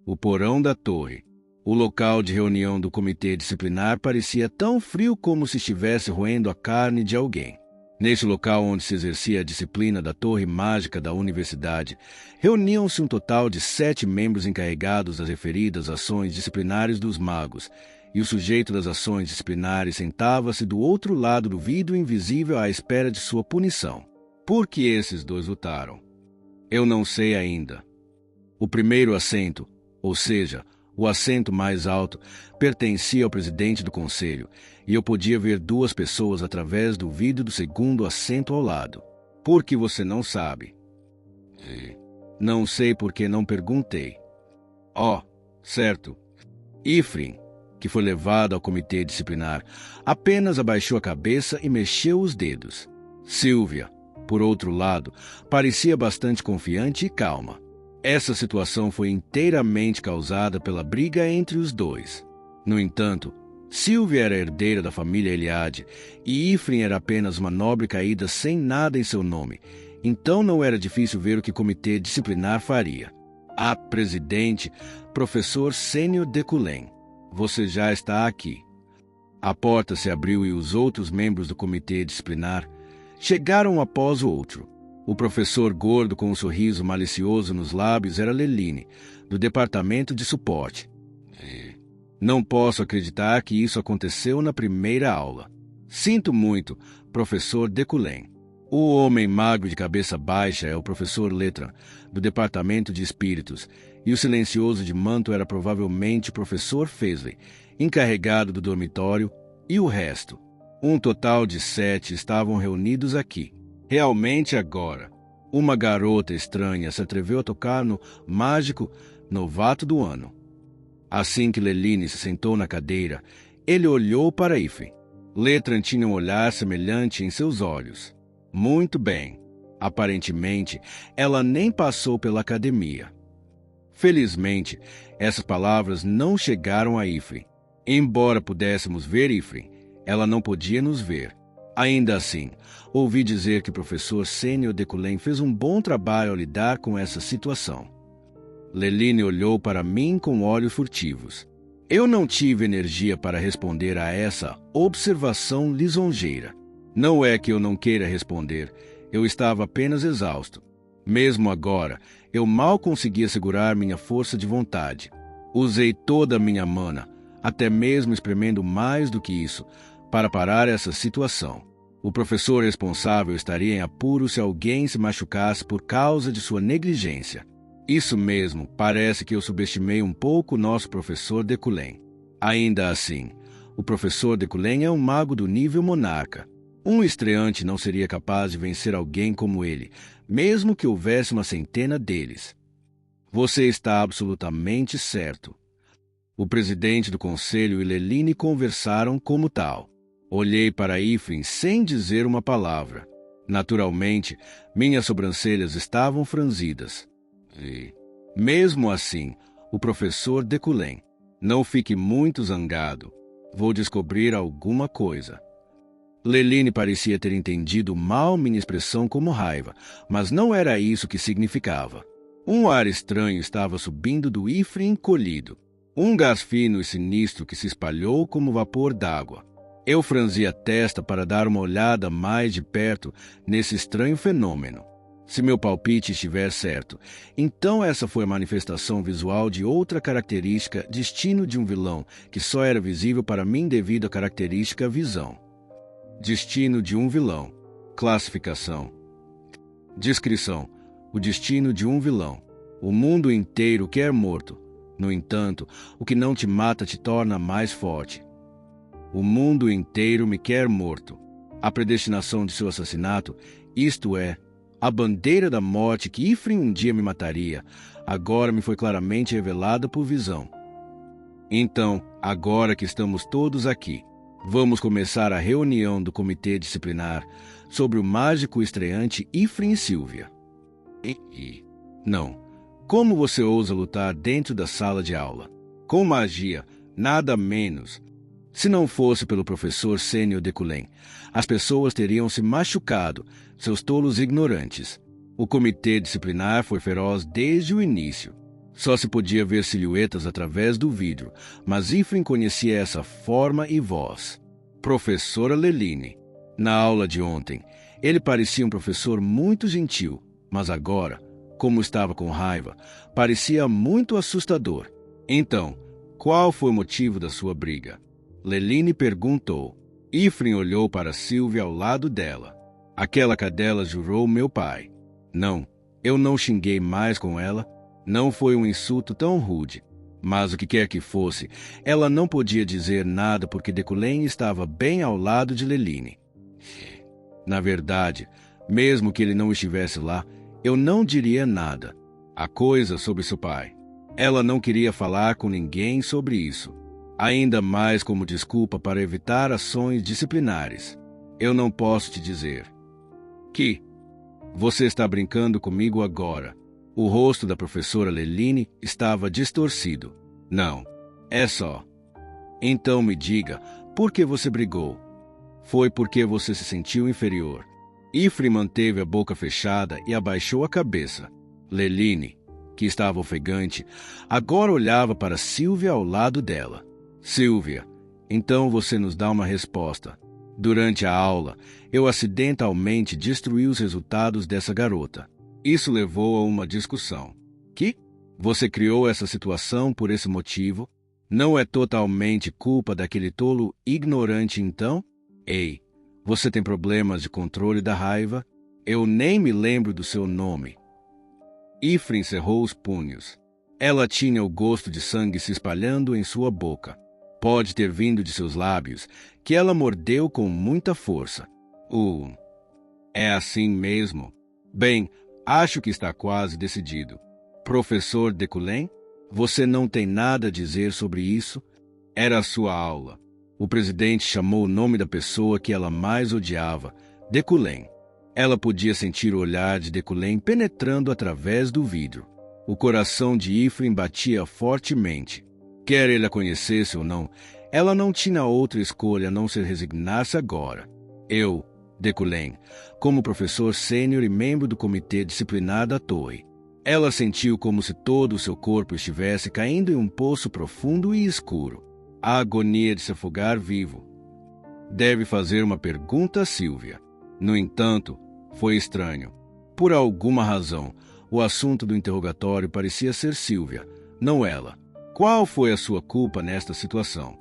O porão da torre. O local de reunião do comitê disciplinar parecia tão frio como se estivesse roendo a carne de alguém. Neste local onde se exercia a disciplina da torre mágica da universidade, reuniam-se um total de 7 membros encarregados das referidas ações disciplinares dos magos, e o sujeito das ações disciplinares sentava-se do outro lado do vidro invisível à espera de sua punição. Por que esses dois lutaram? Eu não sei ainda. O primeiro assento, ou seja, o assento mais alto, pertencia ao presidente do conselho, e eu podia ver 2 pessoas através do vidro do segundo assento ao lado. Por que você não sabe? Não sei porque não perguntei. Certo. Ifrin, que foi levado ao comitê disciplinar, apenas abaixou a cabeça e mexeu os dedos. Silvia, por outro lado, parecia bastante confiante e calma. Essa situação foi inteiramente causada pela briga entre os dois. No entanto, Silvia era herdeira da família Eliade e Ifrin era apenas uma nobre caída sem nada em seu nome, então não era difícil ver o que o comitê disciplinar faria. Presidente, professor Sênior Decullen, você já está aqui. A porta se abriu e os outros membros do comitê disciplinar chegaram um após o outro. O professor gordo com um sorriso malicioso nos lábios era Leline, do departamento de suporte. Não posso acreditar que isso aconteceu na primeira aula. Sinto muito, professor Decullen. O homem magro de cabeça baixa é o professor Letran, do departamento de espíritos, e o silencioso de manto era provavelmente o professor Fesley, encarregado do dormitório, e o resto. Um total de 7 estavam reunidos aqui. Realmente agora, uma garota estranha se atreveu a tocar no mágico novato do ano. Assim que Leline se sentou na cadeira, ele olhou para Ifrin. Letran tinha um olhar semelhante em seus olhos. Muito bem. Aparentemente, ela nem passou pela academia. Felizmente, essas palavras não chegaram a Ifrin. Embora pudéssemos ver Ifrin, ela não podia nos ver. Ainda assim, ouvi dizer que o professor Sênior Decullen fez um bom trabalho ao lidar com essa situação. Leline olhou para mim com olhos furtivos. Eu não tive energia para responder a essa observação lisonjeira. Não é que eu não queira responder, eu estava apenas exausto. Mesmo agora, eu mal conseguia segurar minha força de vontade. Usei toda a minha mana, até mesmo espremendo mais do que isso, para parar essa situação. O professor responsável estaria em apuro se alguém se machucasse por causa de sua negligência. Isso mesmo, parece que eu subestimei um pouco o nosso professor Decullen. Ainda assim, o professor Decullen é um mago do nível monarca. Um estreante não seria capaz de vencer alguém como ele, mesmo que houvesse uma centena deles. Você está absolutamente certo. O presidente do conselho e Leline conversaram como tal. Olhei para Ifrin sem dizer uma palavra. Naturalmente, minhas sobrancelhas estavam franzidas. Mesmo assim, o professor Decullen, não fique muito zangado. Vou descobrir alguma coisa. Leline parecia ter entendido mal minha expressão como raiva, mas não era isso que significava. Um ar estranho estava subindo do Ifrin encolhido. Um gás fino e sinistro que se espalhou como vapor d'água. Eu franzi a testa para dar uma olhada mais de perto nesse estranho fenômeno. Se meu palpite estiver certo, então essa foi a manifestação visual de outra característica, destino de um vilão, que só era visível para mim devido à característica visão. Destino de um vilão. Classificação. Descrição. O destino de um vilão. O mundo inteiro quer morto. No entanto, o que não te mata te torna mais forte. O mundo inteiro me quer morto. A predestinação de seu assassinato, isto é, a bandeira da morte que Ifrin um dia me mataria, agora me foi claramente revelada por visão. Então, agora que estamos todos aqui, vamos começar a reunião do comitê disciplinar sobre o mágico estreante Ifrin e Silvia. Não. Como você ousa lutar dentro da sala de aula? Com magia, nada menos. Se não fosse pelo professor Sênior Decullen, as pessoas teriam se machucado, seus tolos ignorantes. O comitê disciplinar foi feroz desde o início. Só se podia ver silhuetas através do vidro, mas Ifrem conhecia essa forma e voz. Professora Leline. Na aula de ontem, ele parecia um professor muito gentil, mas agora, como estava com raiva, parecia muito assustador. Então, qual foi o motivo da sua briga? Leline perguntou. Ifrem olhou para Sylvia ao lado dela. Aquela cadela jurou meu pai. Não, eu não xinguei mais com ela. Não foi um insulto tão rude. Mas o que quer que fosse, ela não podia dizer nada porque Decullen estava bem ao lado de Leline. Na verdade, mesmo que ele não estivesse lá, eu não diria nada. A coisa sobre seu pai. Ela não queria falar com ninguém sobre isso. Ainda mais como desculpa para evitar ações disciplinares. Eu não posso te dizer que você está brincando comigo agora. O rosto da professora Leline estava distorcido. Não, é só. Então me diga, por que você brigou? Foi porque você se sentiu inferior. Ifrem manteve a boca fechada e abaixou a cabeça. Leline, que estava ofegante, agora olhava para Sylvia ao lado dela. Sylvia, então você nos dá uma resposta. Durante a aula, eu acidentalmente destruí os resultados dessa garota. Isso levou a uma discussão. Que? Você criou essa situação por esse motivo? Não é totalmente culpa daquele tolo ignorante então? Ei, você tem problemas de controle da raiva? Eu nem me lembro do seu nome. Ifrem cerrou os punhos. Ela tinha o gosto de sangue se espalhando em sua boca. Pode ter vindo de seus lábios, que ela mordeu com muita força. É assim mesmo? Bem, acho que está quase decidido. Professor Decullen, você não tem nada a dizer sobre isso? Era a sua aula. O presidente chamou o nome da pessoa que ela mais odiava, Decullen. Ela podia sentir o olhar de Decullen penetrando através do vidro. O coração de Ifrem batia fortemente. Quer ele a conhecesse ou não, ela não tinha outra escolha a não ser resignar-se agora. Eu, Decullen, como professor sênior e membro do comitê disciplinar da torre. Ela sentiu como se todo o seu corpo estivesse caindo em um poço profundo e escuro. A agonia de se afogar vivo. Deve fazer uma pergunta a Sylvia. No entanto, foi estranho. Por alguma razão, o assunto do interrogatório parecia ser Sylvia, não ela. Qual foi a sua culpa nesta situação?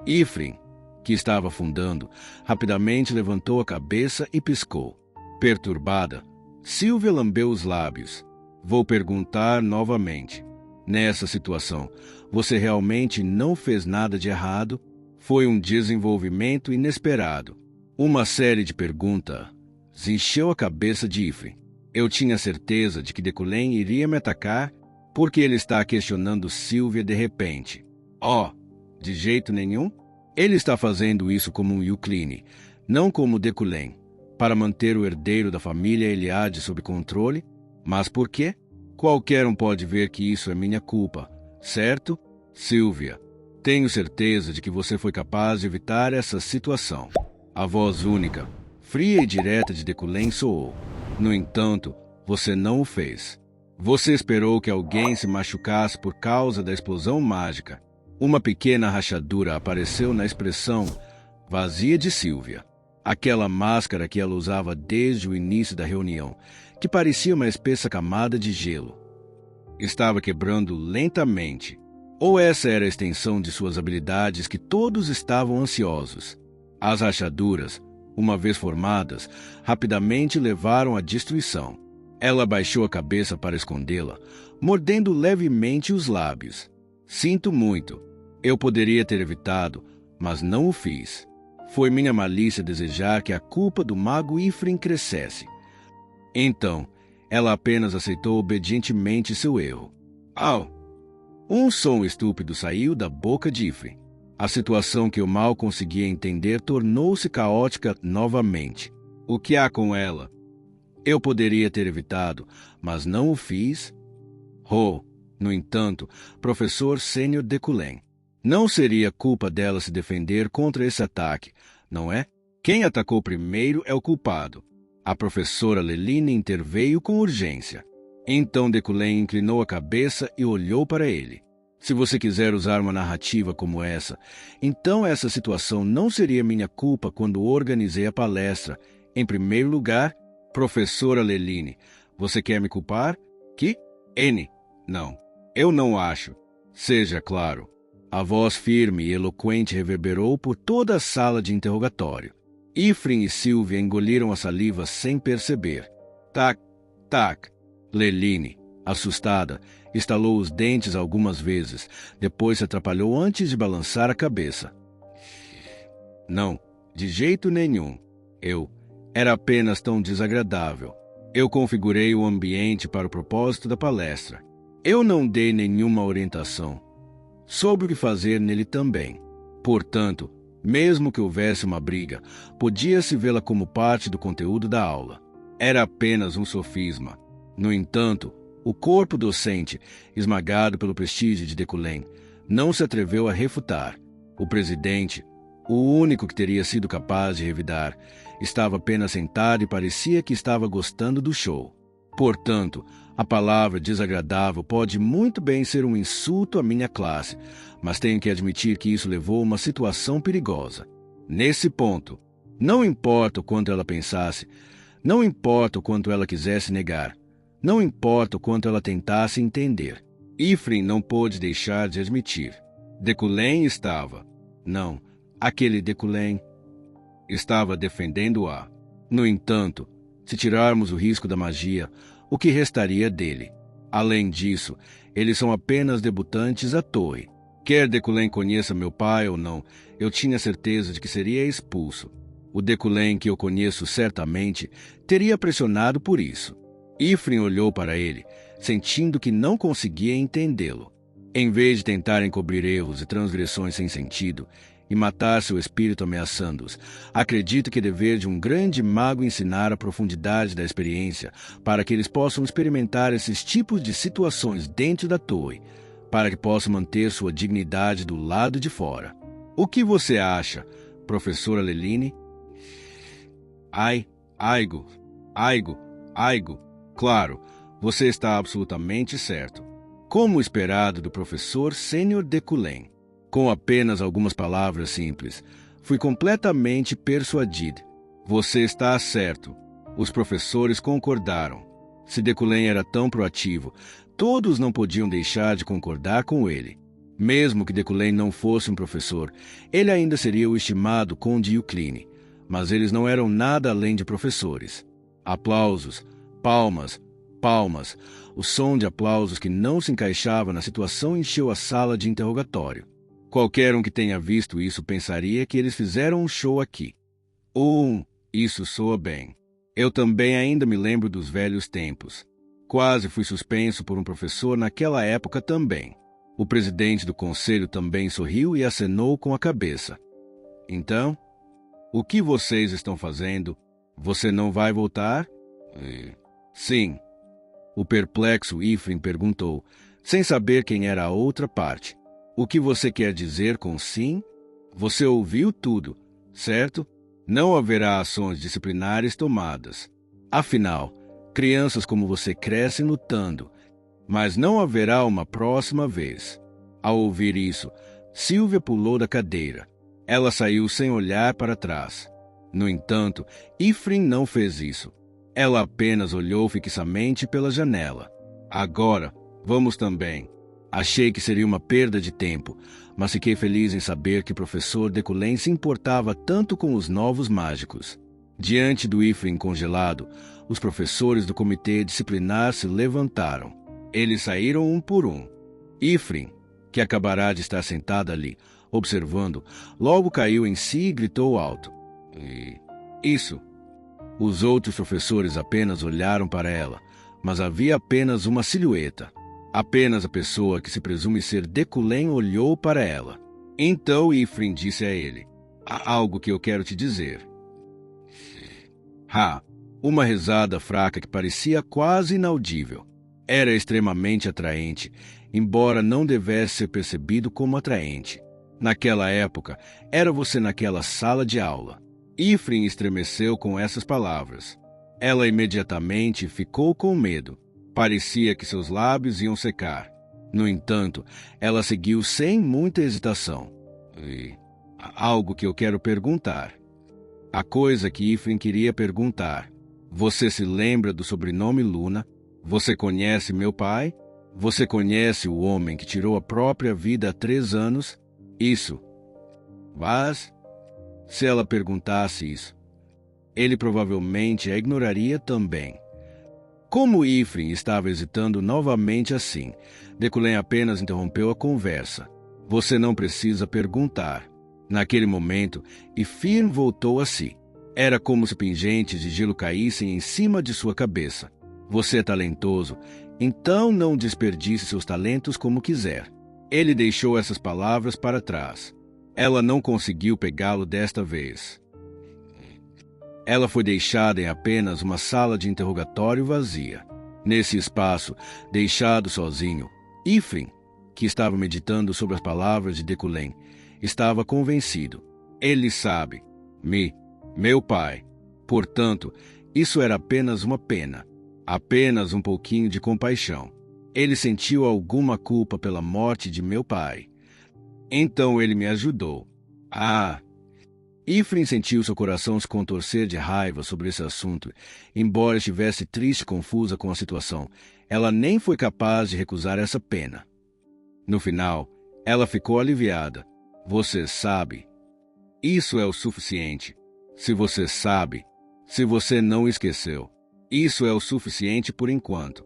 Ifrem, que estava afundando, rapidamente levantou a cabeça e piscou. Perturbada, Sylvia lambeu os lábios. Vou perguntar novamente. Nessa situação, você realmente não fez nada de errado? Foi um desenvolvimento inesperado. Uma série de perguntas encheu a cabeça de Ifrem. Eu tinha certeza de que Decullen iria me atacar porque ele está questionando Sylvia de repente. De jeito nenhum? Ele está fazendo isso como um Yukline, não como Decullen, para manter o herdeiro da família Eliade sob controle. Mas por quê? Qualquer um pode ver que isso é minha culpa, certo? Sylvia, tenho certeza de que você foi capaz de evitar essa situação. A voz única, fria e direta de Decullen soou. No entanto, você não o fez. Você esperou que alguém se machucasse por causa da explosão mágica. Uma pequena rachadura apareceu na expressão vazia de Sylvia. Aquela máscara que ela usava desde o início da reunião, que parecia uma espessa camada de gelo. Estava quebrando lentamente. Ou essa era a extensão de suas habilidades que todos estavam ansiosos. As rachaduras, uma vez formadas, rapidamente levaram à destruição. Ela baixou a cabeça para escondê-la, mordendo levemente os lábios. Sinto muito. Eu poderia ter evitado, mas não o fiz. Foi minha malícia desejar que a culpa do mago Ifrem crescesse. Então, ela apenas aceitou obedientemente seu erro. Um som estúpido saiu da boca de Ifrem. A situação que eu mal conseguia entender tornou-se caótica novamente. O que há com ela? Eu poderia ter evitado, mas não o fiz. No entanto, professor sênior Decullen. Não seria culpa dela se defender contra esse ataque, não é? Quem atacou primeiro é o culpado. A professora Leline interveio com urgência. Então Deculém inclinou a cabeça e olhou para ele. Se você quiser usar uma narrativa como essa, então essa situação não seria minha culpa quando organizei a palestra. Em primeiro lugar, professora Leline, você quer me culpar? Que? N. Não. Eu não acho. Seja claro. A voz firme e eloquente reverberou por toda a sala de interrogatório. Ifrin e Sylvia engoliram a saliva sem perceber. Tac, tac. Leline, assustada, estalou os dentes algumas vezes, depois se atrapalhou antes de balançar a cabeça. Não, de jeito nenhum. Era apenas tão desagradável. Eu configurei o ambiente para o propósito da palestra. Eu não dei nenhuma orientação. Soube o que fazer nele também. Portanto, mesmo que houvesse uma briga, podia-se vê-la como parte do conteúdo da aula. Era apenas um sofisma. No entanto, o corpo docente, esmagado pelo prestígio de Deculém, não se atreveu a refutar. O presidente, o único que teria sido capaz de revidar, estava apenas sentado e parecia que estava gostando do show. Portanto, a palavra desagradável pode muito bem ser um insulto à minha classe, mas tenho que admitir que isso levou a uma situação perigosa. Nesse ponto, não importa o quanto ela pensasse, não importa o quanto ela quisesse negar, não importa o quanto ela tentasse entender, Ifrin não pôde deixar de admitir. Deculém estava. Não, aquele Deculém estava defendendo-a. No entanto, se tirarmos o risco da magia, o que restaria dele? Além disso, eles são apenas debutantes à torre. Quer Deculém conheça meu pai ou não, eu tinha certeza de que seria expulso. O Deculém que eu conheço certamente teria pressionado por isso. Ifrin olhou para ele, sentindo que não conseguia entendê-lo. Em vez de tentar encobrir erros e transgressões sem sentido e matar seu espírito ameaçando-os, acredito que é dever de um grande mago ensinar a profundidade da experiência para que eles possam experimentar esses tipos de situações dentro da torre, para que possam manter sua dignidade do lado de fora. O que você acha, professora Leline? Aigo. Claro, você está absolutamente certo. Como esperado do professor Sênior Deculém. Com apenas algumas palavras simples, fui completamente persuadido. Você está certo. Os professores concordaram. Se Deculém era tão proativo, todos não podiam deixar de concordar com ele. Mesmo que Deculém não fosse um professor, ele ainda seria o estimado Conde Yucline. Mas eles não eram nada além de professores. Aplausos. Palmas, o som de aplausos que não se encaixava na situação encheu a sala de interrogatório. Qualquer um que tenha visto isso pensaria que eles fizeram um show aqui. Isso soa bem. Eu também ainda me lembro dos velhos tempos. Quase fui suspenso por um professor naquela época também. O presidente do conselho também sorriu e acenou com a cabeça. Então, o que vocês estão fazendo? Você não vai voltar? Sim. O perplexo Ifrin perguntou, sem saber quem era a outra parte. O que você quer dizer com sim? Você ouviu tudo, certo? Não haverá ações disciplinares tomadas. Afinal, crianças como você crescem lutando, mas não haverá uma próxima vez. Ao ouvir isso, Sylvia pulou da cadeira. Ela saiu sem olhar para trás. No entanto, Ifrin não fez isso. Ela apenas olhou fixamente pela janela. Agora, vamos também. Achei que seria uma perda de tempo, mas fiquei feliz em saber que o professor Deculém se importava tanto com os novos mágicos. Diante do Ifrin congelado, os professores do comitê disciplinar se levantaram. Eles saíram um por um. Ifrin, que acabará de estar sentada ali, observando, logo caiu em si e gritou alto. Isso. Os outros professores apenas olharam para ela, mas havia apenas uma silhueta. Apenas a pessoa que se presume ser Deculém olhou para ela. Então Ifrin disse a ele, há algo que eu quero te dizer. Uma risada fraca que parecia quase inaudível. Era extremamente atraente, embora não devesse ser percebido como atraente. Naquela época, era você naquela sala de aula. Ifrin estremeceu com essas palavras. Ela imediatamente ficou com medo. Parecia que seus lábios iam secar. No entanto, ela seguiu sem muita hesitação. Algo que eu quero perguntar. A coisa que Ifrin queria perguntar. Você se lembra do sobrenome Luna? Você conhece meu pai? Você conhece o homem que tirou a própria vida há 3 anos? Isso. Mas, se ela perguntasse isso, ele provavelmente a ignoraria também. Como Ifrin estava hesitando novamente assim, Deculém apenas interrompeu a conversa. Você não precisa perguntar. Naquele momento, Ifrin voltou a si. Era como se pingentes de gelo caíssem em cima de sua cabeça. Você é talentoso, então não desperdice seus talentos como quiser. Ele deixou essas palavras para trás. Ela não conseguiu pegá-lo desta vez. Ela foi deixada em apenas uma sala de interrogatório vazia. Nesse espaço, deixado sozinho, Ifrin, que estava meditando sobre as palavras de Deculém, estava convencido. Ele sabe. Meu pai. Portanto, isso era apenas uma pena. Apenas um pouquinho de compaixão. Ele sentiu alguma culpa pela morte de meu pai. Então ele me ajudou. Ifrin sentiu seu coração se contorcer de raiva sobre esse assunto. Embora estivesse triste e confusa com a situação, ela nem foi capaz de recusar essa pena. No final, ela ficou aliviada. Você sabe. Isso é o suficiente. Se você sabe, se você não esqueceu, isso é o suficiente por enquanto.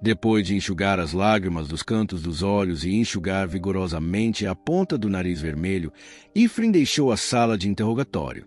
Depois de enxugar as lágrimas dos cantos dos olhos e enxugar vigorosamente a ponta do nariz vermelho, Ifrin deixou a sala de interrogatório.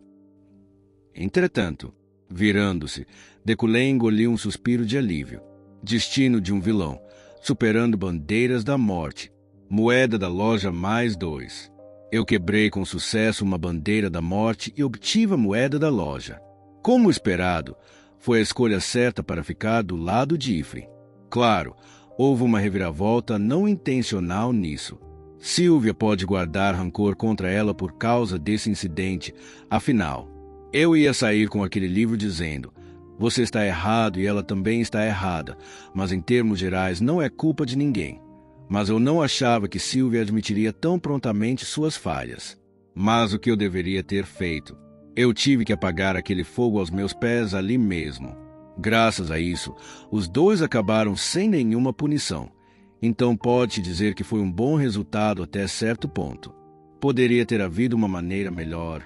Entretanto, virando-se, Deculém engoliu um suspiro de alívio. Destino de um vilão, superando bandeiras da morte. Moeda da loja mais 2. Eu quebrei com sucesso uma bandeira da morte e obtive a moeda da loja. Como esperado, foi a escolha certa para ficar do lado de Ifrin. Claro, houve uma reviravolta não intencional nisso. Sylvia pode guardar rancor contra ela por causa desse incidente. Afinal, eu ia sair com aquele livro dizendo: você está errado e ela também está errada, mas em termos gerais não é culpa de ninguém. Mas eu não achava que Sylvia admitiria tão prontamente suas falhas. Mas o que eu deveria ter feito? Eu tive que apagar aquele fogo aos meus pés ali mesmo. Graças a isso, os dois acabaram sem nenhuma punição. Então pode-se dizer que foi um bom resultado até certo ponto. Poderia ter havido uma maneira melhor.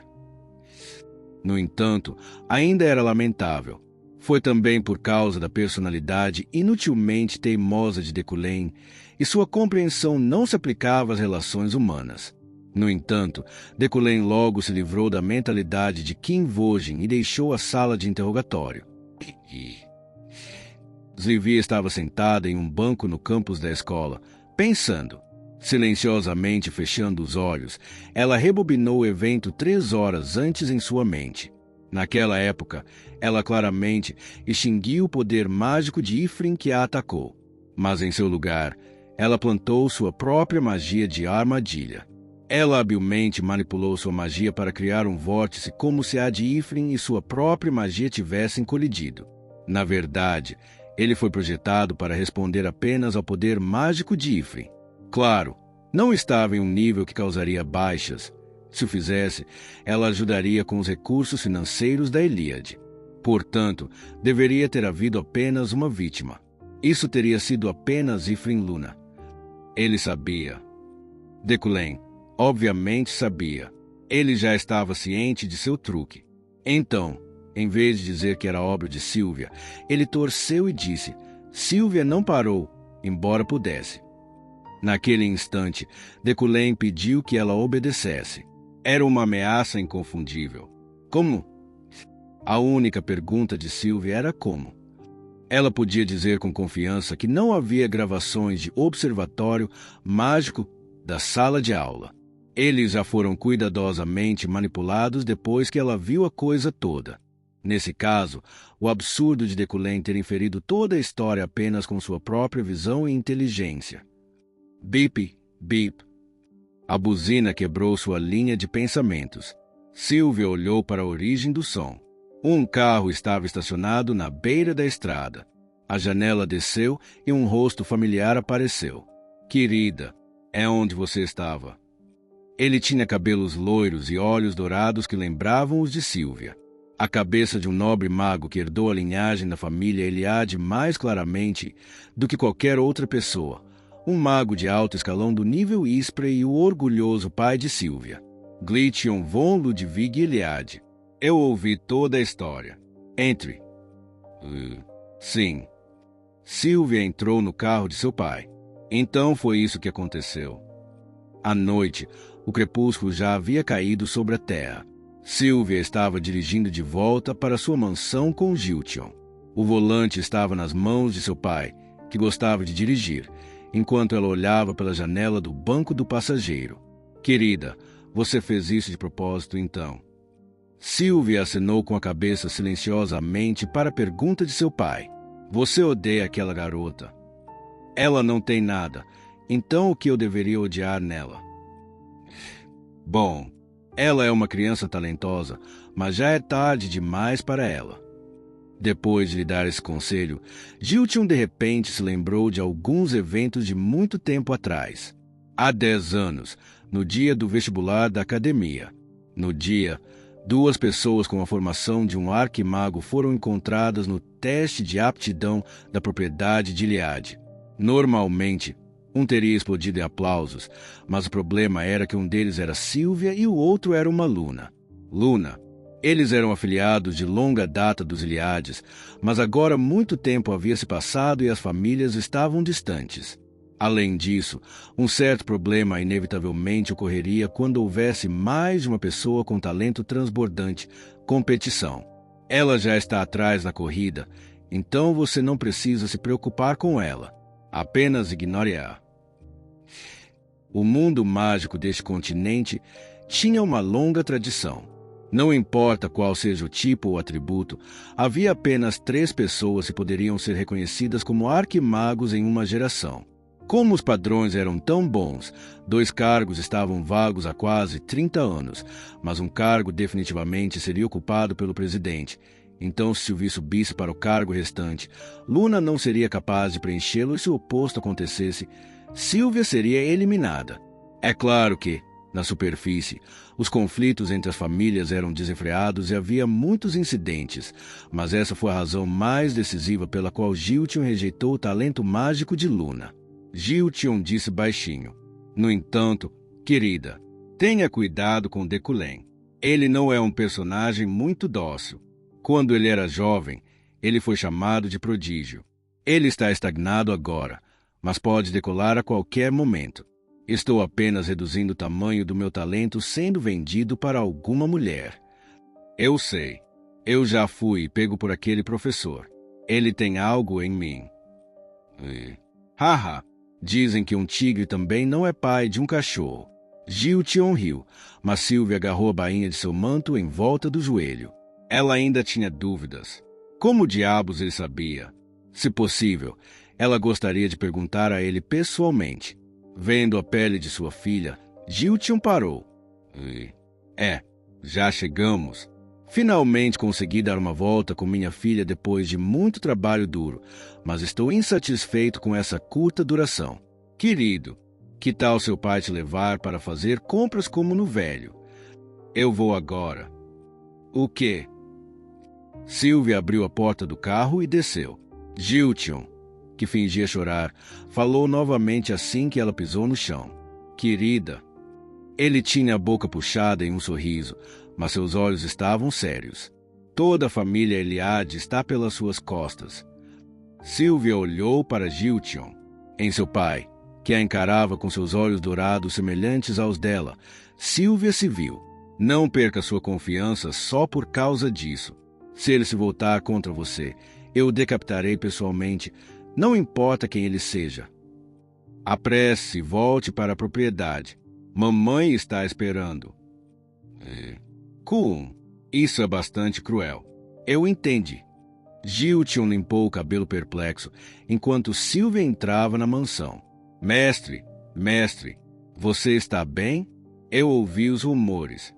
No entanto, ainda era lamentável. Foi também por causa da personalidade inutilmente teimosa de Deculém, e sua compreensão não se aplicava às relações humanas. No entanto, Deculém logo se livrou da mentalidade de Kim Vogin e deixou a sala de interrogatório. Zivia estava sentada em um banco no campus da escola, pensando. Silenciosamente fechando os olhos, ela rebobinou o evento 3 horas antes em sua mente. Naquela época, ela claramente extinguiu o poder mágico de Ifrin que a atacou. Mas em seu lugar, ela plantou sua própria magia de armadilha. Ela habilmente manipulou sua magia para criar um vórtice como se a de Ifrin e sua própria magia tivessem colidido. Na verdade, ele foi projetado para responder apenas ao poder mágico de Ifrin. Claro, não estava em um nível que causaria baixas. Se o fizesse, ela ajudaria com os recursos financeiros da Ilíade. Portanto, deveria ter havido apenas uma vítima. Isso teria sido apenas Ifrin Luna. Ele sabia. Deculém, obviamente sabia. Ele já estava ciente de seu truque. Então, em vez de dizer que era obra de Sylvia, ele torceu e disse: Sylvia não parou, embora pudesse. Naquele instante, Deculém pediu que ela obedecesse. Era uma ameaça inconfundível. Como? A única pergunta de Sylvia era como. Ela podia dizer com confiança que não havia gravações de observatório mágico da sala de aula. Eles já foram cuidadosamente manipulados depois que ela viu a coisa toda. Nesse caso, o absurdo de Deculém ter inferido toda a história apenas com sua própria visão e inteligência. Bip, bip. A buzina quebrou sua linha de pensamentos. Sylvia olhou para a origem do som. Um carro estava estacionado na beira da estrada. A janela desceu e um rosto familiar apareceu. Querida, é onde você estava. Ele tinha cabelos loiros e olhos dourados que lembravam os de Sílvia. A cabeça de um nobre mago que herdou a linhagem da família Eliade mais claramente do que qualquer outra pessoa. Um mago de alto escalão do nível Ispre e o orgulhoso pai de Sílvia, Glytion von Ludwig Eliade. Eu ouvi toda a história. Entre. Sim. Sílvia entrou no carro de seu pai. Então foi isso que aconteceu. À noite, o crepúsculo já havia caído sobre a terra. Sílvia estava dirigindo de volta para sua mansão com Giltion. O volante estava nas mãos de seu pai, que gostava de dirigir, enquanto ela olhava pela janela do banco do passageiro. Querida, você fez isso de propósito, então? Sílvia acenou com a cabeça silenciosamente para a pergunta de seu pai. Você odeia aquela garota. Ela não tem nada. Então o que eu deveria odiar nela? Bom, ela é uma criança talentosa, mas já é tarde demais para ela. Depois de lhe dar esse conselho, Giltion de repente se lembrou de alguns eventos de muito tempo atrás. Há 10 anos, no dia do vestibular da academia. No dia, 2 pessoas com a formação de um arquimago foram encontradas no teste de aptidão da propriedade de Iliade. Normalmente, um teria explodido em aplausos, mas o problema era que um deles era Sílvia e o outro era uma Luna. Luna. Eles eram afiliados de longa data dos Iliades, mas agora muito tempo havia se passado e as famílias estavam distantes. Além disso, um certo problema inevitavelmente ocorreria quando houvesse mais de uma pessoa com talento transbordante, competição. Ela já está atrás na corrida, então você não precisa se preocupar com ela. Apenas ignore-a. O mundo mágico deste continente tinha uma longa tradição. Não importa qual seja o tipo ou atributo, havia apenas 3 pessoas que poderiam ser reconhecidas como arquimagos em uma geração. Como os padrões eram tão bons, 2 cargos estavam vagos há quase 30 anos, mas um cargo definitivamente seria ocupado pelo presidente. Então, se Sylvie subisse para o cargo restante, Luna não seria capaz de preenchê-lo e se o oposto acontecesse, Sílvia seria eliminada. É claro que, na superfície, os conflitos entre as famílias eram desenfreados e havia muitos incidentes, mas essa foi a razão mais decisiva pela qual Giltion rejeitou o talento mágico de Luna. Giltion disse baixinho. No entanto, querida, tenha cuidado com Decullen. Ele não é um personagem muito dócil. Quando ele era jovem, ele foi chamado de prodígio. Ele está estagnado agora, mas pode decolar a qualquer momento. Estou apenas reduzindo o tamanho do meu talento sendo vendido para alguma mulher. Eu sei. Eu já fui pego por aquele professor. Ele tem algo em mim. Haha. Dizem que um tigre também não é pai de um cachorro. Giltion riu, mas Sílvia agarrou a bainha de seu manto em volta do joelho. Ela ainda tinha dúvidas. Como diabos ele sabia? Se possível, ela gostaria de perguntar a ele pessoalmente. Vendo a pele de sua filha, Giltion parou. Já chegamos. Finalmente consegui dar uma volta com minha filha depois de muito trabalho duro, mas estou insatisfeito com essa curta duração. Querido, que tal seu pai te levar para fazer compras como no velho? Eu vou agora. O quê? Sílvia abriu a porta do carro e desceu. Giltion, que fingia chorar, falou novamente assim que ela pisou no chão. Querida. Ele tinha a boca puxada em um sorriso, mas seus olhos estavam sérios. Toda a família Eliade está pelas suas costas. Sílvia olhou para Giltion, em seu pai, que a encarava com seus olhos dourados semelhantes aos dela. Sílvia se viu. Não perca sua confiança só por causa disso. Se ele se voltar contra você, eu o decapitarei pessoalmente, não importa quem ele seja. Apresse e volte para a propriedade. Mamãe está esperando. Isso é bastante cruel. Eu entendi. Giltion limpou o cabelo perplexo, enquanto Sílvia entrava na mansão. Mestre, você está bem? Eu ouvi os rumores.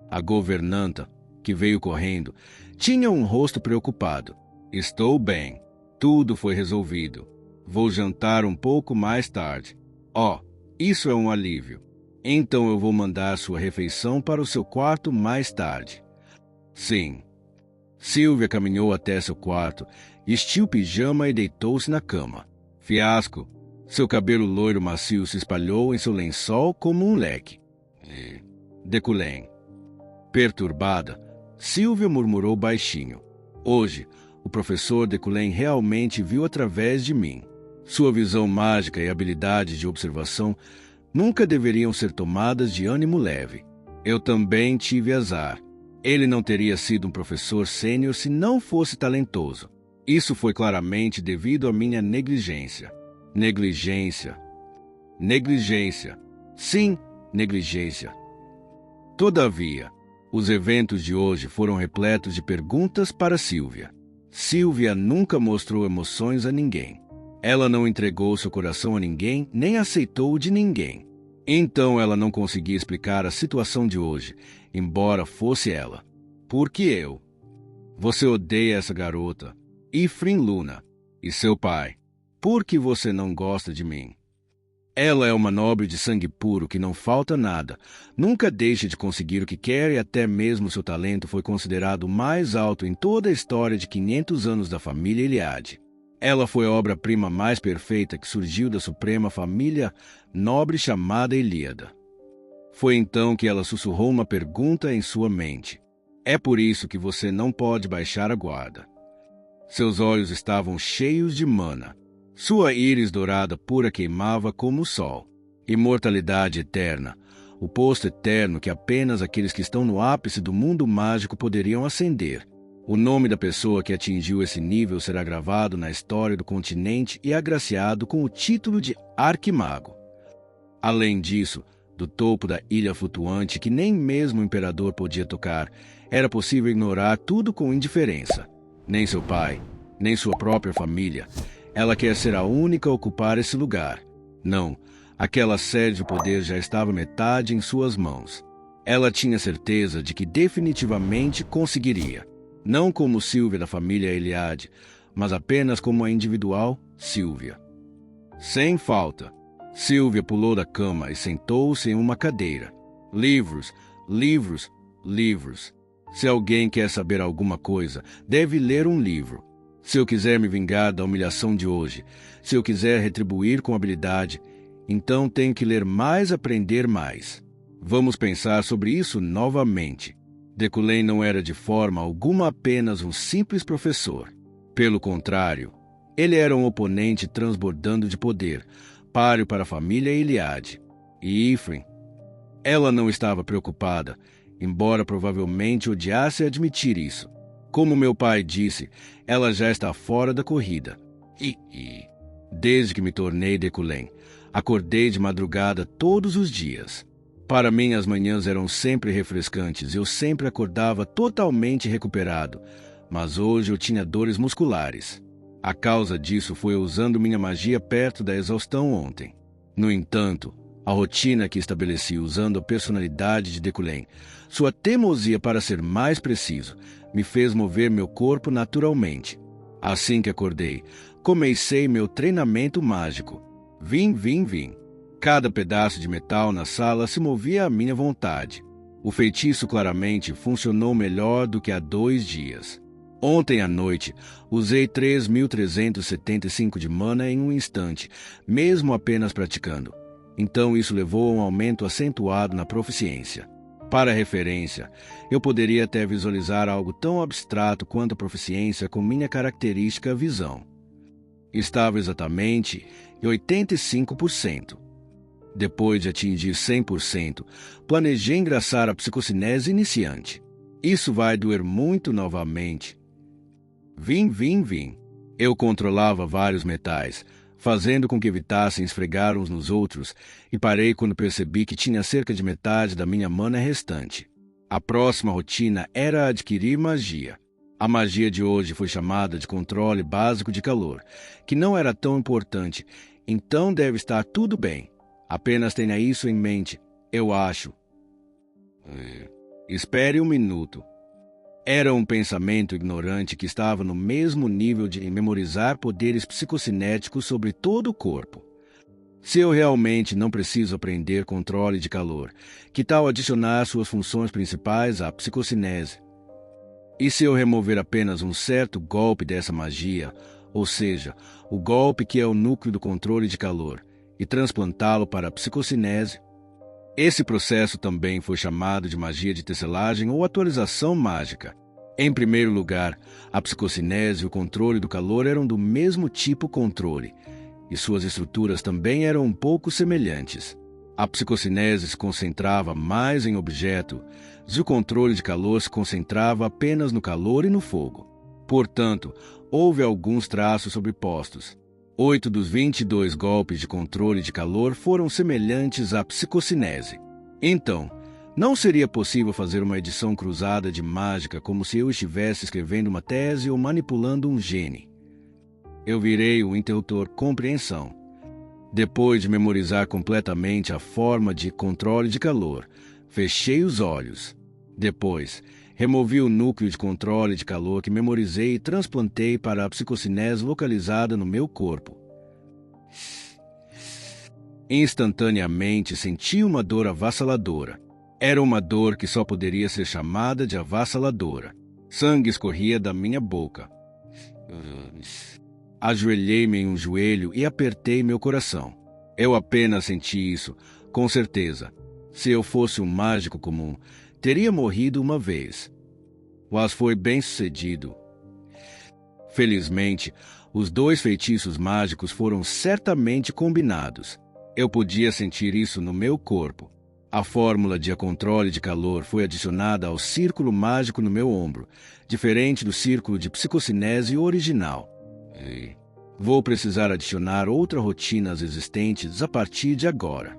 A governanta, que veio correndo, tinha um rosto preocupado. Estou bem. Tudo foi resolvido. Vou jantar um pouco mais tarde. Isso é um alívio. Então eu vou mandar sua refeição para o seu quarto mais tarde. Sim. Sylvia caminhou até seu quarto, vestiu o pijama e deitou-se na cama. Fiasco. Seu cabelo loiro macio se espalhou em seu lençol como um leque. Deculém. Perturbada, Sylvia murmurou baixinho. Hoje, o professor Deculém realmente viu através de mim. Sua visão mágica e habilidade de observação nunca deveriam ser tomadas de ânimo leve. Eu também tive azar. Ele não teria sido um professor sênior se não fosse talentoso. Isso foi claramente devido à minha negligência. Negligência. Sim, negligência. Todavia, os eventos de hoje foram repletos de perguntas para Sylvia. Sylvia nunca mostrou emoções a ninguém. Ela não entregou seu coração a ninguém, nem aceitou de ninguém. Então ela não conseguia explicar a situação de hoje, embora fosse ela. Por que eu? Você odeia essa garota, Ifrin Luna, e seu pai. Por que você não gosta de mim? Ela é uma nobre de sangue puro que não falta nada, nunca deixa de conseguir o que quer e até mesmo seu talento foi considerado o mais alto em toda a história de 500 anos da família Iliade. Ela foi a obra-prima mais perfeita que surgiu da suprema família nobre chamada Ilíada. Foi então que ela sussurrou uma pergunta em sua mente. É por isso que você não pode baixar a guarda. Seus olhos estavam cheios de mana. Sua íris dourada pura queimava como o sol. Imortalidade eterna, o posto eterno que apenas aqueles que estão no ápice do mundo mágico poderiam acender. O nome da pessoa que atingiu esse nível será gravado na história do continente e agraciado com o título de Arquimago. Além disso, do topo da ilha flutuante que nem mesmo o imperador podia tocar, era possível ignorar tudo com indiferença. Nem seu pai, nem sua própria família. Ela quer ser a única a ocupar esse lugar. Não, aquela sede de poder já estava metade em suas mãos. Ela tinha certeza de que definitivamente conseguiria. Não como Sylvia da família Iliade, mas apenas como a individual Sylvia. Sem falta, Sylvia pulou da cama e sentou-se em uma cadeira. Livros, livros, livros. Se alguém quer saber alguma coisa, deve ler um livro. Se eu quiser me vingar da humilhação de hoje, se eu quiser retribuir com habilidade, então tenho que ler mais, aprender mais. Vamos pensar sobre isso novamente. Deculém não era de forma alguma apenas um simples professor. Pelo contrário, ele era um oponente transbordando de poder, páreo para a família Iliade. E Ifrin? Ela não estava preocupada, embora provavelmente odiasse admitir isso. Como meu pai disse, ela já está fora da corrida. Desde que me tornei Deculém, acordei de madrugada todos os dias. Para mim, as manhãs eram sempre refrescantes e eu sempre acordava totalmente recuperado, mas hoje eu tinha dores musculares. A causa disso foi eu usando minha magia perto da exaustão ontem. No entanto, a rotina que estabeleci usando a personalidade de Deculém, sua teimosia para ser mais preciso, me fez mover meu corpo naturalmente. Assim que acordei, comecei meu treinamento mágico. Vim. Cada pedaço de metal na sala se movia à minha vontade. O feitiço claramente funcionou melhor do que há 2 dias. Ontem à noite, usei 3.375 de mana em um instante, mesmo apenas praticando. Então isso levou a um aumento acentuado na proficiência. Para referência, eu poderia até visualizar algo tão abstrato quanto a proficiência com minha característica visão. Estava exatamente em 85%. Depois de atingir 100%, planejei engraçar a psicocinese iniciante. Isso vai doer muito novamente. Vim. Eu controlava vários metais, fazendo com que evitassem esfregar uns nos outros, e parei quando percebi que tinha cerca de metade da minha mana restante. A próxima rotina era adquirir magia. A magia de hoje foi chamada de controle básico de calor, que não era tão importante, então deve estar tudo bem. Apenas tenha isso em mente, eu acho. Espere um minuto. Era um pensamento ignorante que estava no mesmo nível de memorizar poderes psicocinéticos sobre todo o corpo. Se eu realmente não preciso aprender controle de calor, que tal adicionar suas funções principais à psicocinese? E se eu remover apenas um certo golpe dessa magia, ou seja, o golpe que é o núcleo do controle de calor, e transplantá-lo para a psicocinese? Esse processo também foi chamado de magia de tecelagem ou atualização mágica. Em primeiro lugar, a psicocinese e o controle do calor eram do mesmo tipo controle, e suas estruturas também eram um pouco semelhantes. A psicocinese se concentrava mais em objeto, e o controle de calor se concentrava apenas no calor e no fogo. Portanto, houve alguns traços sobrepostos. 8 dos 22 golpes de controle de calor foram semelhantes à psicocinese. Então, não seria possível fazer uma edição cruzada de mágica como se eu estivesse escrevendo uma tese ou manipulando um gene. Eu virei o interruptor compreensão. Depois de memorizar completamente a forma de controle de calor, fechei os olhos. Depois, removi o núcleo de controle de calor que memorizei e transplantei para a psicocinese localizada no meu corpo. Instantaneamente senti uma dor avassaladora. Era uma dor que só poderia ser chamada de avassaladora. Sangue escorria da minha boca. Ajoelhei-me em um joelho e apertei meu coração. Eu apenas senti isso, com certeza. Se eu fosse um mágico comum, teria morrido uma vez. Mas foi bem-sucedido. Felizmente, os 2 feitiços mágicos foram certamente combinados. Eu podia sentir isso no meu corpo. A fórmula de controle de calor foi adicionada ao círculo mágico no meu ombro, diferente do círculo de psicocinese original. Vou precisar adicionar outra rotina às existentes a partir de agora.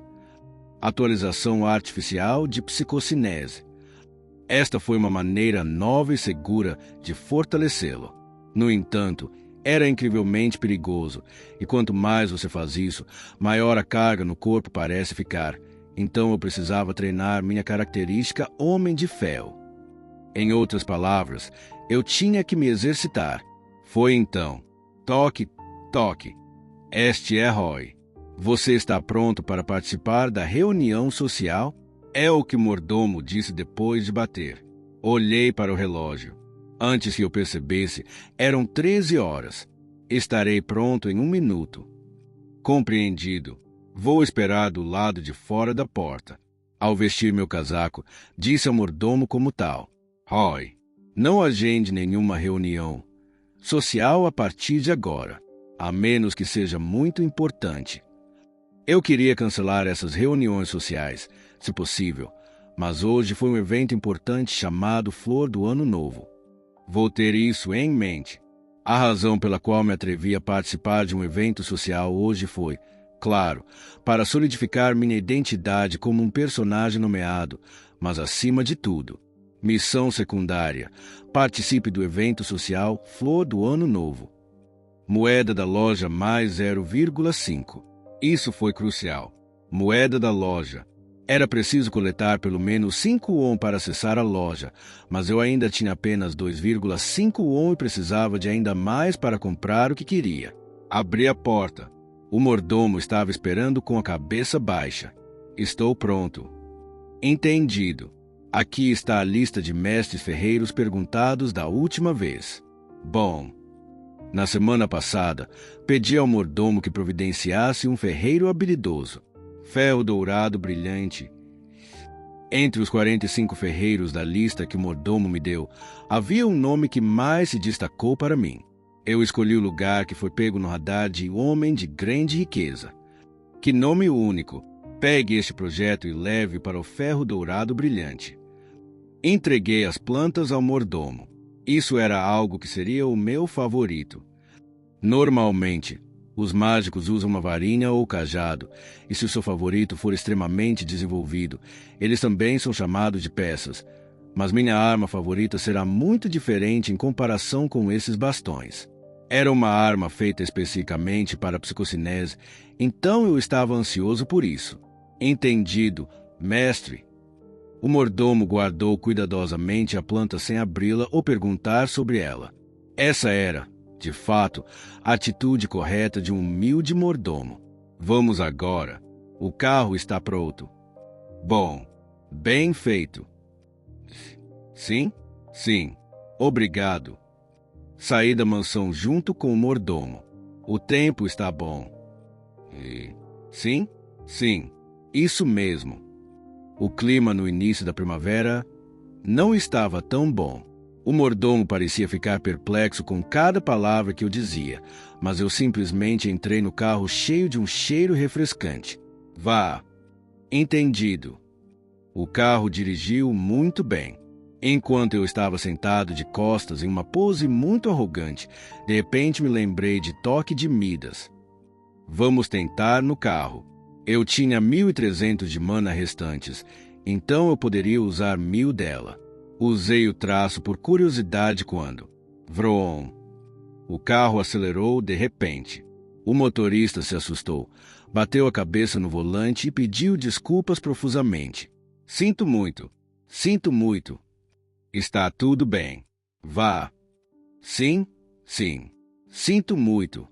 Atualização artificial de psicocinese. Esta foi uma maneira nova e segura de fortalecê-lo. No entanto, era incrivelmente perigoso, e quanto mais você faz isso, maior a carga no corpo parece ficar. Então eu precisava treinar minha característica homem de ferro. Em outras palavras, eu tinha que me exercitar. Foi então. Toque, toque. Este é Roy. Você está pronto para participar da reunião social? É o que o mordomo disse depois de bater. Olhei para o relógio. Antes que eu percebesse, eram 13 horas. Estarei pronto em 1 minuto. Compreendido. Vou esperar do lado de fora da porta. Ao vestir meu casaco, disse ao mordomo como tal. Roy, não agende nenhuma reunião social a partir de agora, a menos que seja muito importante. Eu queria cancelar essas reuniões sociais, se possível, mas hoje foi um evento importante chamado Flor do Ano Novo. Vou ter isso em mente. A razão pela qual me atrevi a participar de um evento social hoje foi, claro, para solidificar minha identidade como um personagem nomeado, mas acima de tudo, missão secundária, participe do evento social Flor do Ano Novo. Moeda da loja mais 0,5. Isso foi crucial. Moeda da loja. Era preciso coletar pelo menos 5 won para acessar a loja, mas eu ainda tinha apenas 2,5 won e precisava de ainda mais para comprar o que queria. Abri a porta. O mordomo estava esperando com a cabeça baixa. Estou pronto. Entendido. Aqui está a lista de mestres ferreiros perguntados da última vez. Bom, na semana passada, pedi ao mordomo que providenciasse um ferreiro habilidoso. Ferro dourado brilhante. Entre os 45 ferreiros da lista que o mordomo me deu, havia um nome que mais se destacou para mim. Eu escolhi o lugar que foi pego no radar de homem de grande riqueza. Que nome único! Pegue este projeto e leve para o ferro dourado brilhante. Entreguei as plantas ao mordomo. Isso era algo que seria o meu favorito. Normalmente, os mágicos usam uma varinha ou cajado, e se o seu favorito for extremamente desenvolvido, eles também são chamados de peças. Mas minha arma favorita será muito diferente em comparação com esses bastões. Era uma arma feita especificamente para a psicocinese, então eu estava ansioso por isso. Entendido, mestre. O mordomo guardou cuidadosamente a planta sem abri-la ou perguntar sobre ela. Essa era, de fato, a atitude correta de um humilde mordomo. Vamos agora. O carro está pronto. Bom, bem feito. Sim? Sim. Obrigado. Saí da mansão junto com o mordomo. O tempo está bom. Sim? Sim. Isso mesmo. O clima no início da primavera não estava tão bom. O mordomo parecia ficar perplexo com cada palavra que eu dizia, mas eu simplesmente entrei no carro cheio de um cheiro refrescante. Vá. Entendido. O carro dirigiu muito bem. Enquanto eu estava sentado de costas em uma pose muito arrogante, de repente me lembrei de Toque de Midas. Vamos tentar no carro. Eu tinha 1.300 de mana restantes, então eu poderia usar 1.000 dela. Usei o traço por curiosidade quando... Vroom! O carro acelerou de repente. O motorista se assustou, bateu a cabeça no volante e pediu desculpas profusamente. Sinto muito. Sinto muito. Está tudo bem. Vá. Sim, sim. Sinto muito.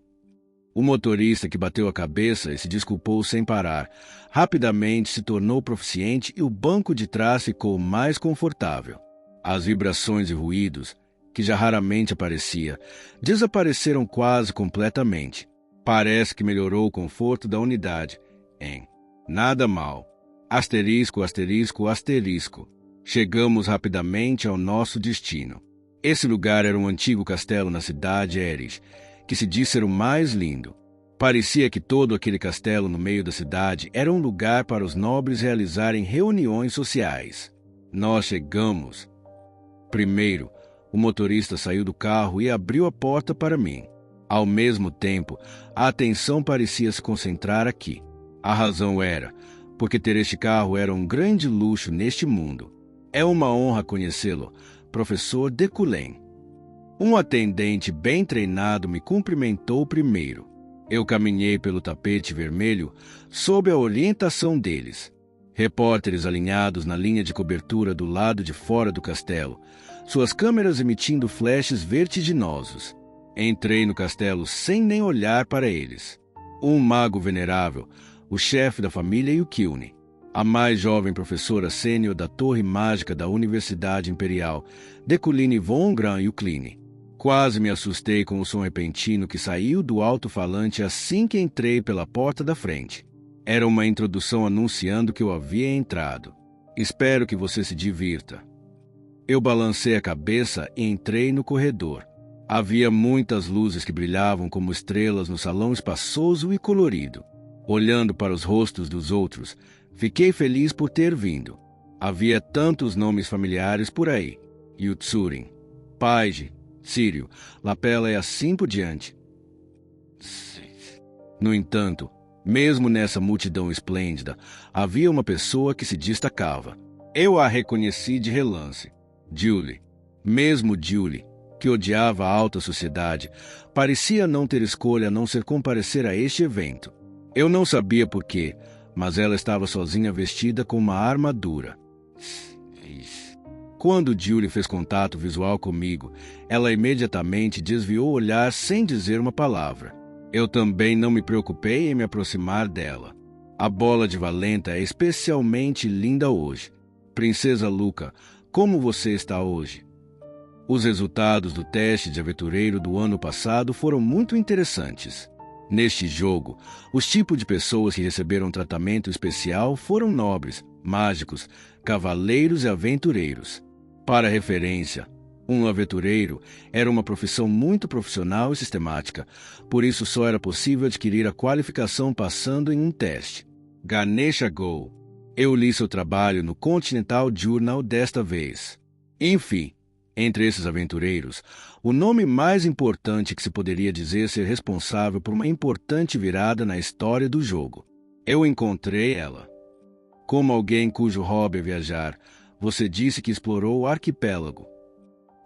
O motorista que bateu a cabeça e se desculpou sem parar, rapidamente se tornou proficiente e o banco de trás ficou mais confortável. As vibrações e ruídos, que já raramente aparecia, desapareceram quase completamente. Parece que melhorou o conforto da unidade. Nada mal. Asterisco, asterisco, asterisco. Chegamos rapidamente ao nosso destino. Esse lugar era um antigo castelo na cidade Erich, que se diz ser o mais lindo. Parecia que todo aquele castelo no meio da cidade era um lugar para os nobres realizarem reuniões sociais. Nós chegamos. Primeiro, o motorista saiu do carro e abriu a porta para mim. Ao mesmo tempo, a atenção parecia se concentrar aqui. A razão era, porque ter este carro era um grande luxo neste mundo. É uma honra conhecê-lo, professor Decullen. Um atendente bem treinado me cumprimentou primeiro. Eu caminhei pelo tapete vermelho sob a orientação deles. Repórteres alinhados na linha de cobertura do lado de fora do castelo, suas câmeras emitindo flashes vertiginosos. Entrei no castelo sem nem olhar para eles. Um mago venerável, o chefe da família Yukilne, a mais jovem professora sênior da Torre Mágica da Universidade Imperial, Deculine von Gran Yukline. Quase me assustei com o som repentino que saiu do alto-falante assim que entrei pela porta da frente. Era uma introdução anunciando que eu havia entrado. Espero que você se divirta. Eu balancei a cabeça e entrei no corredor. Havia muitas luzes que brilhavam como estrelas no salão espaçoso e colorido. Olhando para os rostos dos outros, fiquei feliz por ter vindo. Havia tantos nomes familiares por aí. Yutsurin, Paige, Sírio, Lapela e assim por diante. No entanto, mesmo nessa multidão esplêndida, havia uma pessoa que se destacava. Eu a reconheci de relance. Julie. Mesmo Julie, que odiava a alta sociedade, parecia não ter escolha a não ser comparecer a este evento. Eu não sabia por quê, mas ela estava sozinha vestida com uma armadura. Quando Julie fez contato visual comigo, ela imediatamente desviou o olhar sem dizer uma palavra. Eu também não me preocupei em me aproximar dela. A bola de Valenta é especialmente linda hoje. Princesa Luca, como você está hoje? Os resultados do teste de aventureiro do ano passado foram muito interessantes. Neste jogo, os tipos de pessoas que receberam tratamento especial foram nobres, mágicos, cavaleiros e aventureiros. Para referência, um aventureiro era uma profissão muito profissional e sistemática, por isso só era possível adquirir a qualificação passando em um teste. Ganesha Go. Eu li seu trabalho no Continental Journal desta vez. Enfim, entre esses aventureiros, o nome mais importante que se poderia dizer ser responsável por uma importante virada na história do jogo. Eu encontrei ela. Como alguém cujo hobby é viajar, você disse que explorou o arquipélago.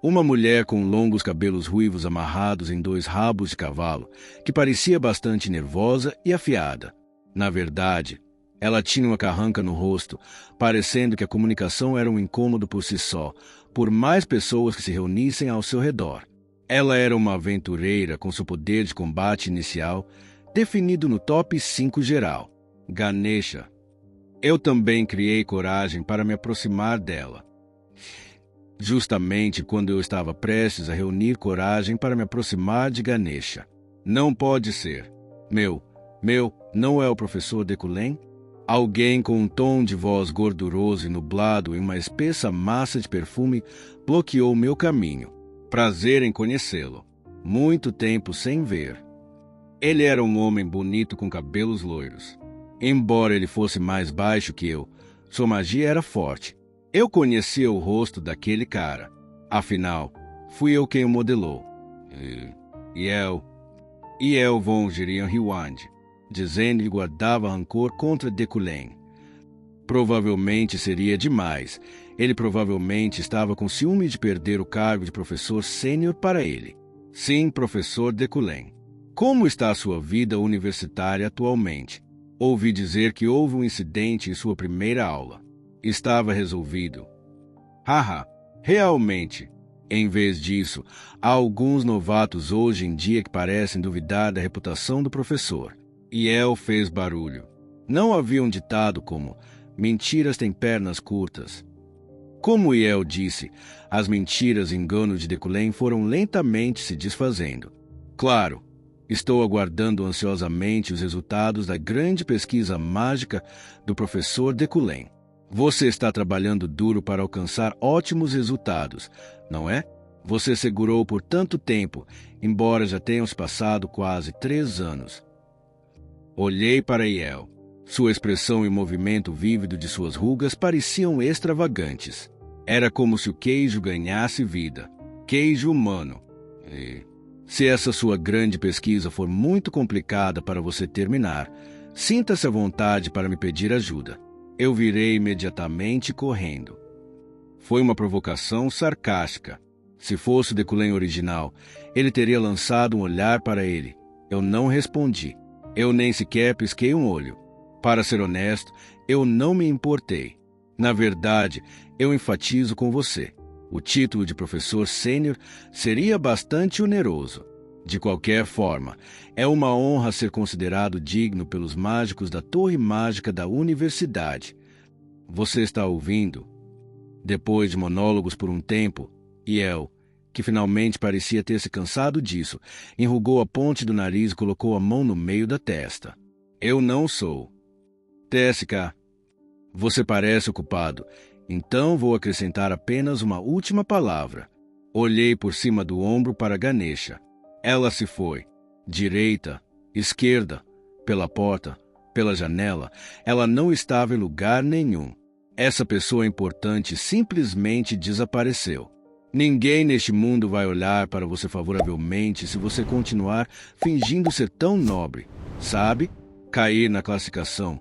Uma mulher com longos cabelos ruivos amarrados em 2 rabos de cavalo, que parecia bastante nervosa e afiada. Na verdade, Ela tinha uma carranca no rosto, parecendo que a comunicação era um incômodo por si só, por mais pessoas que se reunissem ao seu redor. Ela era uma aventureira com seu poder de combate inicial, definido no top 5 geral. Ganesha. Eu também criei coragem para me aproximar dela. Justamente quando eu estava prestes a reunir coragem para me aproximar de Ganesha. Não pode ser. Não é o professor Dekulin? Alguém com um tom de voz gorduroso e nublado em uma espessa massa de perfume bloqueou meu caminho. Prazer em conhecê-lo. Muito tempo sem ver. Ele era um homem bonito com cabelos loiros. Embora ele fosse mais baixo que eu, sua magia era forte. Eu conhecia o rosto daquele cara. Afinal, fui eu quem o modelou. Yel von Jirian Hiwand, dizendo que guardava rancor contra Dekulin. Provavelmente seria demais. Ele provavelmente estava com ciúme de perder o cargo de professor sênior para ele. Sim, professor Dekulin. Como está a sua vida universitária atualmente? Ouvi dizer que houve um incidente em sua primeira aula. Estava resolvido. Haha, realmente. Em vez disso, há alguns novatos hoje em dia que parecem duvidar da reputação do professor. Yel fez barulho. Não havia um ditado como mentiras têm pernas curtas. Como Yel disse, as mentiras e enganos de Dekulin foram lentamente se desfazendo. Claro, estou aguardando ansiosamente os resultados da grande pesquisa mágica do professor Dekulin. Você está trabalhando duro para alcançar ótimos resultados, não é? Você segurou por tanto tempo, embora já tenham se passado quase 3 anos. Olhei para Yel. Sua expressão e o movimento vívido de suas rugas pareciam extravagantes. Era como se o queijo ganhasse vida. Queijo humano. Se essa sua grande pesquisa for muito complicada para você terminar, sinta-se à vontade para me pedir ajuda. Eu virei imediatamente correndo. Foi uma provocação sarcástica. Se fosse o Dekulin original, ele teria lançado um olhar para ele. Eu não respondi. Eu nem sequer pisquei um olho. Para ser honesto, eu não me importei. Na verdade, eu enfatizo com você. O título de professor sênior seria bastante oneroso. De qualquer forma, é uma honra ser considerado digno pelos mágicos da Torre Mágica da Universidade. Você está ouvindo? Depois de monólogos por um tempo, Yel, que finalmente parecia ter se cansado disso, enrugou a ponte do nariz e colocou a mão no meio da testa. Eu não sou. Tessica, você parece ocupado, então vou acrescentar apenas uma última palavra. Olhei por cima do ombro para Ganesha. Ela se foi. Direita, esquerda, pela porta, pela janela. Ela não estava em lugar nenhum. Essa pessoa importante simplesmente desapareceu. Ninguém neste mundo vai olhar para você favoravelmente se você continuar fingindo ser tão nobre. Sabe? Cair na classificação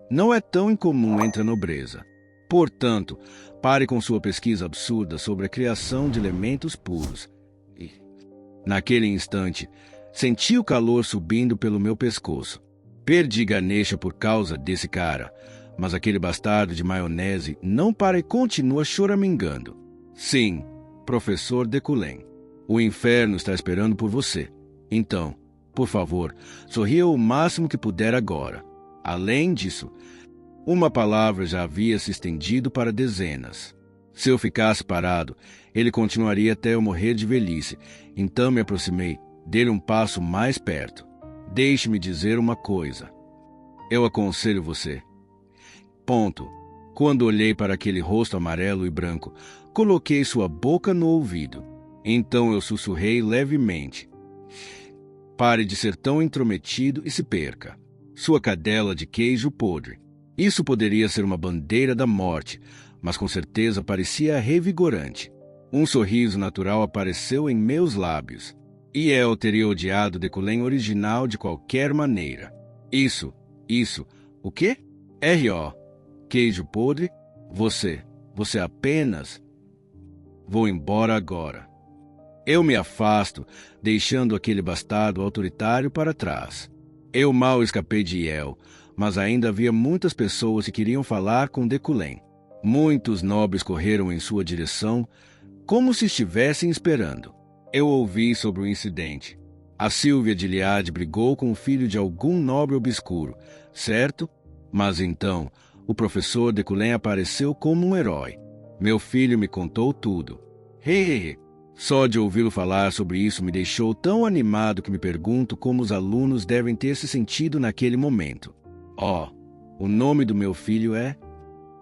não é tão incomum entre a nobreza. Portanto, pare com sua pesquisa absurda sobre a criação de elementos puros. Naquele instante, senti o calor subindo pelo meu pescoço. Perdi Ganesha por causa desse cara, mas aquele bastardo de maionese não para e continua choramingando. Sim, professor Dekulin, o inferno está esperando por você. Então, por favor, sorria o máximo que puder agora. Além disso, uma palavra já havia se estendido para dezenas. Se eu ficasse parado, ele continuaria até eu morrer de velhice. Então me aproximei, dei um passo mais perto. Deixe-me dizer uma coisa. Eu aconselho você. Ponto. Quando olhei para aquele rosto amarelo e branco, coloquei sua boca no ouvido. Então eu sussurrei levemente. Pare de ser tão intrometido e se perca. Sua cadela de queijo podre. Isso poderia ser uma bandeira da morte, mas com certeza parecia revigorante. Um sorriso natural apareceu em meus lábios. Yel teria odiado Dekulin original de qualquer maneira. Isso. O quê? R.O. Queijo podre? Você apenas... Vou embora agora. Eu me afasto, deixando aquele bastardo autoritário para trás. Eu mal escapei de Yel, mas ainda havia muitas pessoas que queriam falar com Deculém. Muitos nobres correram em sua direção, como se estivessem esperando. Eu ouvi sobre o incidente. A Sílvia de Iliade brigou com o filho de algum nobre obscuro, certo? Mas então, o professor Deculém apareceu como um herói. Meu filho me contou tudo. Hehehe. Só de ouvi-lo falar sobre isso me deixou tão animado que me pergunto como os alunos devem ter se sentido naquele momento. O nome do meu filho é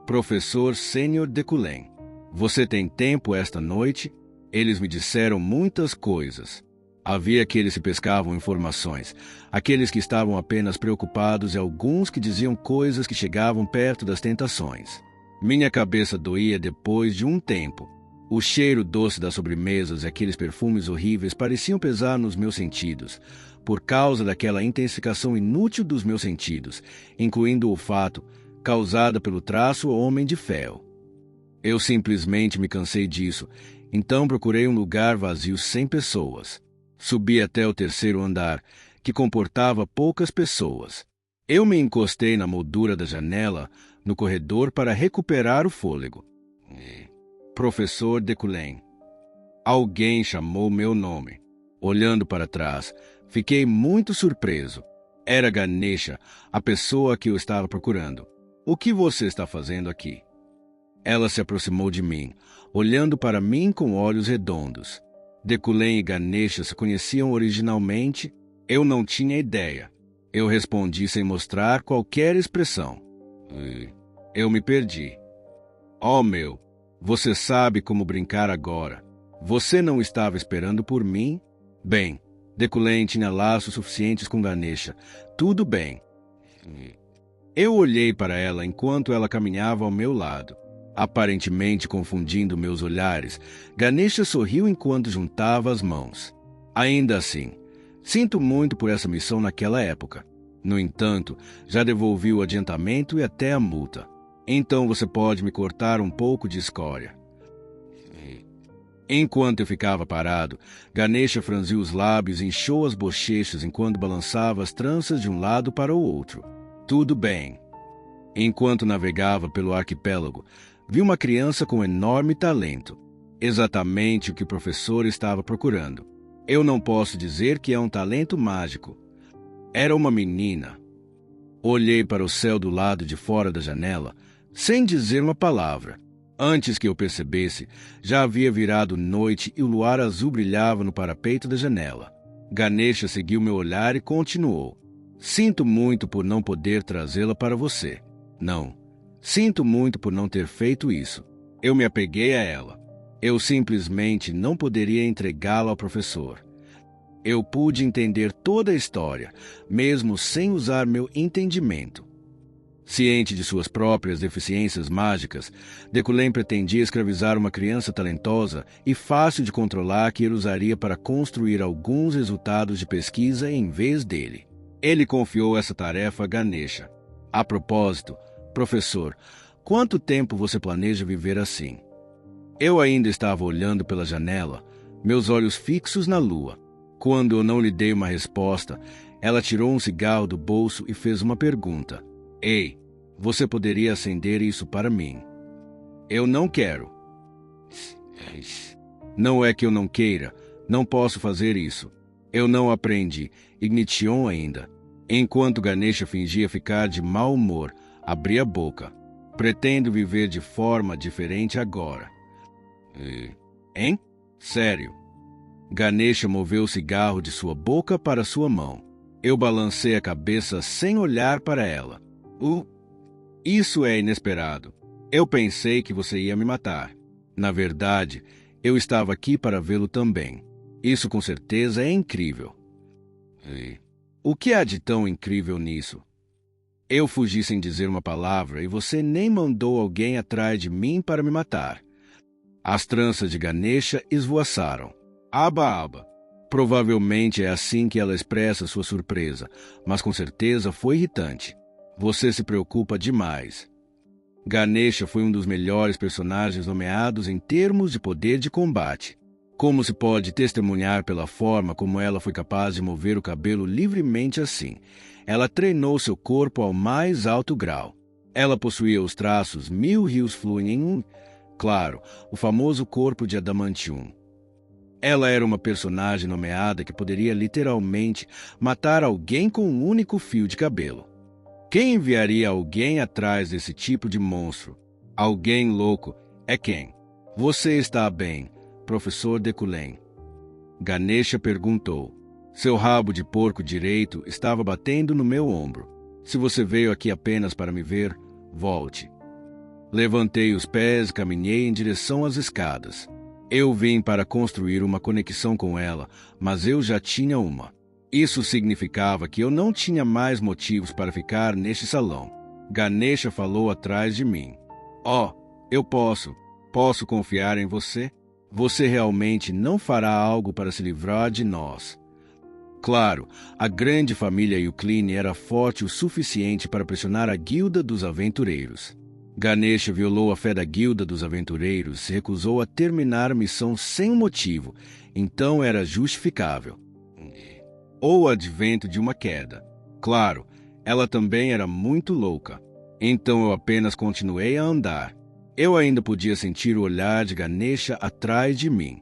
Professor Sênior Deculém. Você tem tempo esta noite? Eles me disseram muitas coisas. Havia aqueles que pescavam informações, aqueles que estavam apenas preocupados e alguns que diziam coisas que chegavam perto das tentações. Minha cabeça doía depois de um tempo. O cheiro doce das sobremesas e aqueles perfumes horríveis pareciam pesar nos meus sentidos, por causa daquela intensificação inútil dos meus sentidos, incluindo o olfato, causada pelo traço Homem de Ferro. Eu simplesmente me cansei disso, então procurei um lugar vazio sem pessoas. Subi até o terceiro andar, que comportava poucas pessoas. Eu me encostei na moldura da janela, no corredor, para recuperar o fôlego. Professor Deculém. Alguém chamou meu nome. Olhando para trás, fiquei muito surpreso. Era Ganesha, a pessoa que eu estava procurando. O que você está fazendo aqui? Ela se aproximou de mim, olhando para mim com olhos redondos. Deculém e Ganesha se conheciam originalmente? Eu não tinha ideia. Eu respondi sem mostrar qualquer expressão. Eu me perdi. Meu, você sabe como brincar agora. Você não estava esperando por mim? Bem, Deculém tinha laços suficientes com Ganesha. Tudo bem. Eu olhei para ela enquanto ela caminhava ao meu lado. Aparentemente confundindo meus olhares, Ganesha sorriu enquanto juntava as mãos. Ainda assim, sinto muito por essa missão naquela época. No entanto, já devolvi o adiantamento e até a multa. Então você pode me cortar um pouco de escória. Enquanto eu ficava parado, Ganesha franziu os lábios e inchou as bochechas enquanto balançava as tranças de um lado para o outro. Tudo bem. Enquanto navegava pelo arquipélago, vi uma criança com enorme talento. Exatamente o que o professor estava procurando. Eu não posso dizer que é um talento mágico. Era uma menina. Olhei para o céu do lado de fora da janela, sem dizer uma palavra. Antes que eu percebesse, já havia virado noite e o luar azul brilhava no parapeito da janela. Ganesha seguiu meu olhar e continuou. Sinto muito por não poder trazê-la para você. Não. Sinto muito por não ter feito isso. Eu me apeguei a ela. Eu simplesmente não poderia entregá-la ao professor. Eu pude entender toda a história, mesmo sem usar meu entendimento. Ciente de suas próprias deficiências mágicas, Deculém pretendia escravizar uma criança talentosa e fácil de controlar que ele usaria para construir alguns resultados de pesquisa em vez dele. Ele confiou essa tarefa a Ganesha. A propósito, professor, quanto tempo você planeja viver assim? Eu ainda estava olhando pela janela, meus olhos fixos na lua. Quando eu não lhe dei uma resposta, ela tirou um cigarro do bolso e fez uma pergunta. Ei, você poderia acender isso para mim? Eu não quero. Não é que eu não queira, não posso fazer isso. Eu não aprendi Ignition ainda. Enquanto Ganesha fingia ficar de mau humor, abri a boca. Pretendo viver de forma diferente agora. Hein? Sério? Ganesha moveu o cigarro de sua boca para sua mão. Eu balancei a cabeça sem olhar para ela. Isso é inesperado. Eu pensei que você ia me matar. Na verdade, eu estava aqui para vê-lo também. Isso com certeza é incrível. O que há de tão incrível nisso? Eu fugi sem dizer uma palavra e você nem mandou alguém atrás de mim para me matar. As tranças de Ganesha esvoaçaram. Aba. Provavelmente é assim que ela expressa sua surpresa, mas com certeza foi irritante. Você se preocupa demais. Ganesha foi um dos melhores personagens nomeados em termos de poder de combate. Como se pode testemunhar pela forma como ela foi capaz de mover o cabelo livremente assim. Ela treinou seu corpo ao mais alto grau. Ela possuía os traços 1000 rios fluem em um, claro, o famoso corpo de adamantium. Ela era uma personagem nomeada que poderia literalmente matar alguém com um único fio de cabelo. Quem enviaria alguém atrás desse tipo de monstro? Alguém louco. É quem? Você está bem, professor Dekulin? Ganesha perguntou. Seu rabo de porco direito estava batendo no meu ombro. Se você veio aqui apenas para me ver, volte. Levantei os pés e caminhei em direção às escadas. Eu vim para construir uma conexão com ela, mas eu já tinha uma. Isso significava que eu não tinha mais motivos para ficar neste salão. Ganesha falou atrás de mim. Eu posso confiar em você? Você realmente não fará algo para se livrar de nós. Claro, a grande família Yuklin era forte o suficiente para pressionar a Guilda dos Aventureiros. Ganesha violou a fé da Guilda dos Aventureiros e se recusou a terminar a missão sem um motivo, então era justificável. Ou o advento de uma queda. Claro, ela também era muito louca. Então eu apenas continuei a andar. Eu ainda podia sentir o olhar de Ganesha atrás de mim.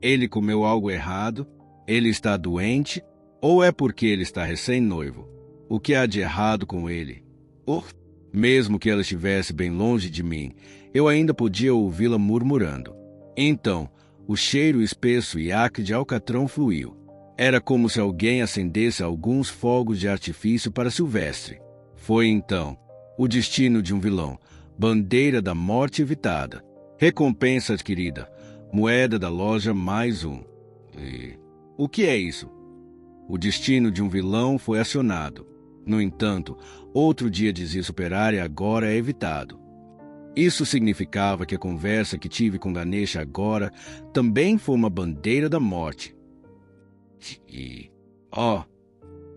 Ele comeu algo errado? Ele está doente? Ou é porque ele está recém-noivo? O que há de errado com ele? Mesmo que ela estivesse bem longe de mim, eu ainda podia ouvi-la murmurando. Então, o cheiro espesso e acre de alcatrão fluiu. Era como se alguém acendesse alguns fogos de artifício para Silvestre. Foi então o destino de um vilão, bandeira da morte evitada, recompensa adquirida, moeda da loja mais um. O que é isso? O destino de um vilão foi acionado. No entanto, outro dia dizia superar e agora é evitado. Isso significava que a conversa que tive com Ganesha agora também foi uma bandeira da morte.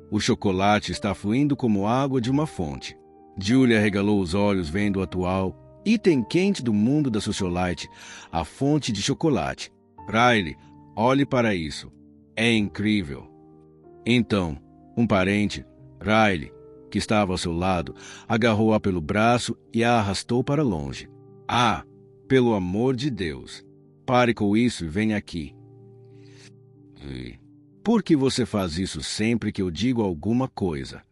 O chocolate está fluindo como água de uma fonte. Julia regalou os olhos vendo o atual item quente do mundo da socialite, a fonte de chocolate. Riley, olhe para isso. É incrível. Então, um parente, Riley, que estava ao seu lado, agarrou-a pelo braço e a arrastou para longe. Pelo amor de Deus, pare com isso e venha aqui. Por que você faz isso sempre que eu digo alguma coisa?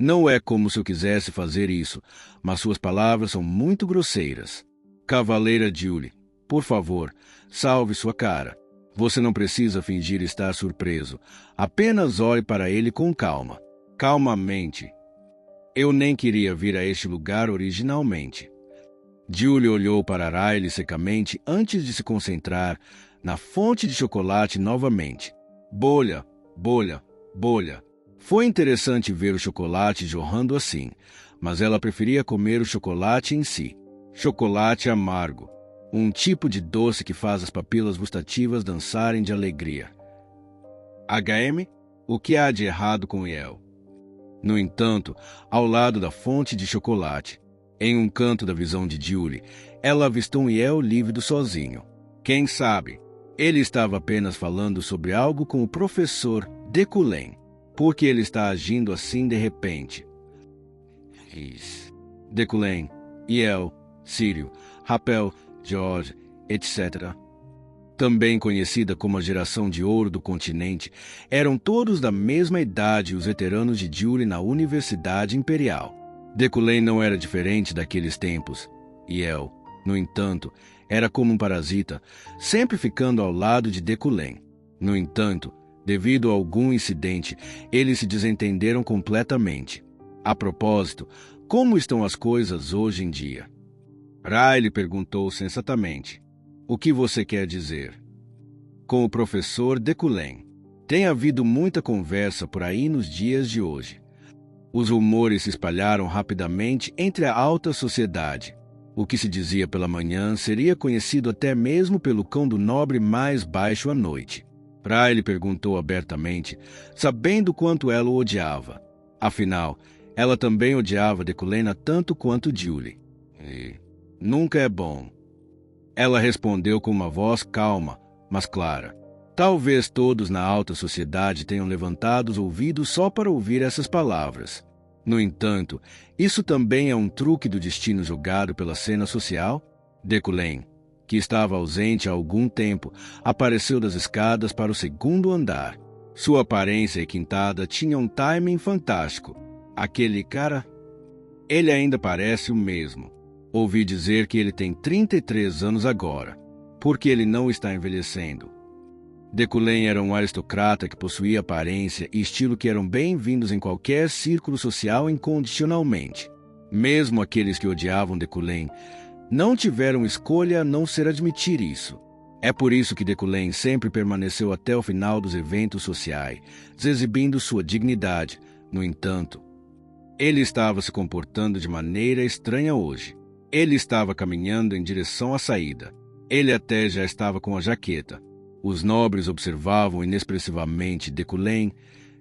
Não é como se eu quisesse fazer isso, mas suas palavras são muito grosseiras. Cavaleira Julie, por favor, salve sua cara. Você não precisa fingir estar surpreso. Apenas olhe para ele com calma. Calmamente. Eu nem queria vir a este lugar originalmente. Julie olhou para Riley secamente antes de se concentrar na fonte de chocolate novamente. Bolha, bolha, bolha. Foi interessante ver o chocolate jorrando assim, mas ela preferia comer o chocolate em si. Chocolate amargo, um tipo de doce que faz as papilas gustativas dançarem de alegria. HM, o que há de errado com Yel? No entanto, ao lado da fonte de chocolate, em um canto da visão de Julie, ela avistou um Yel lívido sozinho. Quem sabe, ele estava apenas falando sobre algo com o professor Dekulin. Por que ele está agindo assim de repente? Dekulin, Yel, Sírio, Rapel, George, etc., também conhecida como a geração de ouro do continente, eram todos da mesma idade os veteranos de Julie na Universidade Imperial. Dekulin não era diferente daqueles tempos. Yel, no entanto, era como um parasita, sempre ficando ao lado de Dekulin. No entanto, devido a algum incidente, eles se desentenderam completamente. A propósito, como estão as coisas hoje em dia? Riley perguntou sensatamente. O que você quer dizer? Com o professor Dekulin. Tem havido muita conversa por aí nos dias de hoje. Os rumores se espalharam rapidamente entre a alta sociedade. O que se dizia pela manhã seria conhecido até mesmo pelo cão do nobre mais baixo à noite. Riley perguntou abertamente, sabendo quanto ela o odiava. Afinal, ela também odiava Dekulin tanto quanto Julie. Nunca é bom. Ela respondeu com uma voz calma, mas clara. Talvez todos na alta sociedade tenham levantado os ouvidos só para ouvir essas palavras. No entanto, isso também é um truque do destino jogado pela cena social. Decullen, que estava ausente há algum tempo, apareceu das escadas para o segundo andar. Sua aparência requintada tinha um timing fantástico. Aquele cara... Ele ainda parece o mesmo. Ouvi dizer que ele tem 33 anos agora, porque ele não está envelhecendo. Decullen era um aristocrata que possuía aparência e estilo que eram bem-vindos em qualquer círculo social incondicionalmente. Mesmo aqueles que odiavam Decullen não tiveram escolha a não ser admitir isso. É por isso que Decullen sempre permaneceu até o final dos eventos sociais, exibindo sua dignidade. No entanto, ele estava se comportando de maneira estranha hoje. Ele estava caminhando em direção à saída. Ele até já estava com a jaqueta. Os nobres observavam inexpressivamente Decullen,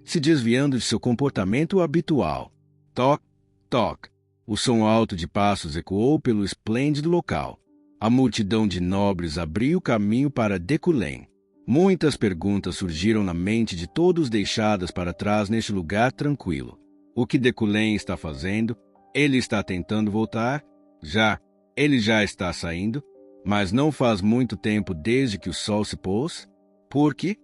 se desviando de seu comportamento habitual. Toc, toc. O som alto de passos ecoou pelo esplêndido local. A multidão de nobres abriu caminho para Decullen. Muitas perguntas surgiram na mente de todos deixadas para trás neste lugar tranquilo. O que Decullen está fazendo? Ele está tentando voltar? Ele já está saindo? Mas não faz muito tempo desde que o sol se pôs? Por quê?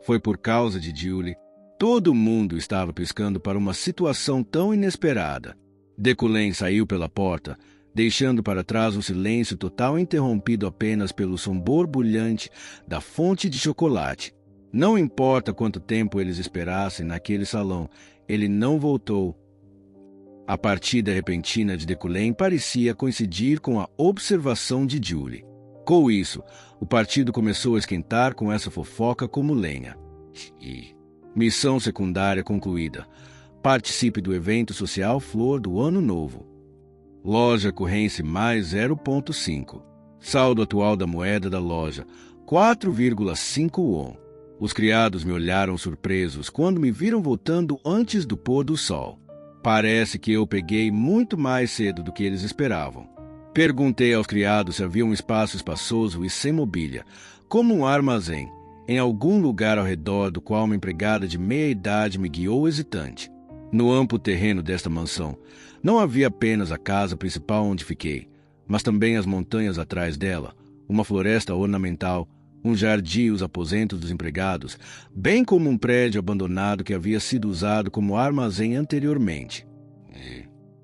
Foi por causa de Julie. Todo mundo estava piscando para uma situação tão inesperada. Decullen saiu pela porta, deixando para trás um silêncio total interrompido apenas pelo som borbulhante da fonte de chocolate. Não importa quanto tempo eles esperassem naquele salão, ele não voltou. A partida repentina de Decullen parecia coincidir com a observação de Julie. Com isso, o partido começou a esquentar com essa fofoca como lenha. Missão secundária concluída. Participe do evento social Flor do Ano Novo. Loja Corrência mais 0,5. Saldo atual da moeda da loja, 4,5 won. Os criados me olharam surpresos quando me viram voltando antes do pôr do sol. Parece que eu peguei muito mais cedo do que eles esperavam. Perguntei aos criados se havia um espaço espaçoso e sem mobília, como um armazém, em algum lugar ao redor do qual uma empregada de meia-idade me guiou hesitante. No amplo terreno desta mansão, não havia apenas a casa principal onde fiquei, mas também as montanhas atrás dela, uma floresta ornamental, um jardim e os aposentos dos empregados, bem como um prédio abandonado que havia sido usado como armazém anteriormente.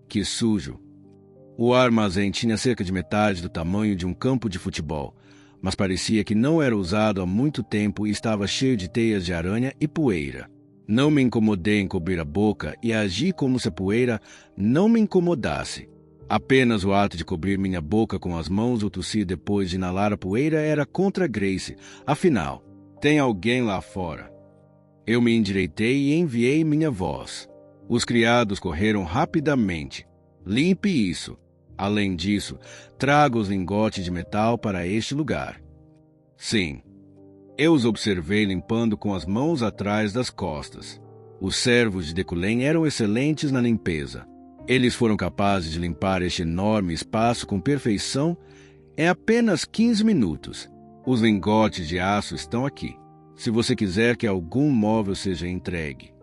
Que sujo! O armazém tinha cerca de metade do tamanho de um campo de futebol, mas parecia que não era usado há muito tempo e estava cheio de teias de aranha e poeira. Não me incomodei em cobrir a boca e agi como se a poeira não me incomodasse. Apenas o ato de cobrir minha boca com as mãos ou tossir depois de inalar a poeira era contra Grace. Afinal, tem alguém lá fora. Eu me endireitei e enviei minha voz. Os criados correram rapidamente. Limpe isso. Além disso, traga os lingotes de metal para este lugar. Sim. Eu os observei limpando com as mãos atrás das costas. Os servos de Decullen eram excelentes na limpeza. Eles foram capazes de limpar este enorme espaço com perfeição em apenas 15 minutos. Os lingotes de aço estão aqui, se você quiser que algum móvel seja entregue.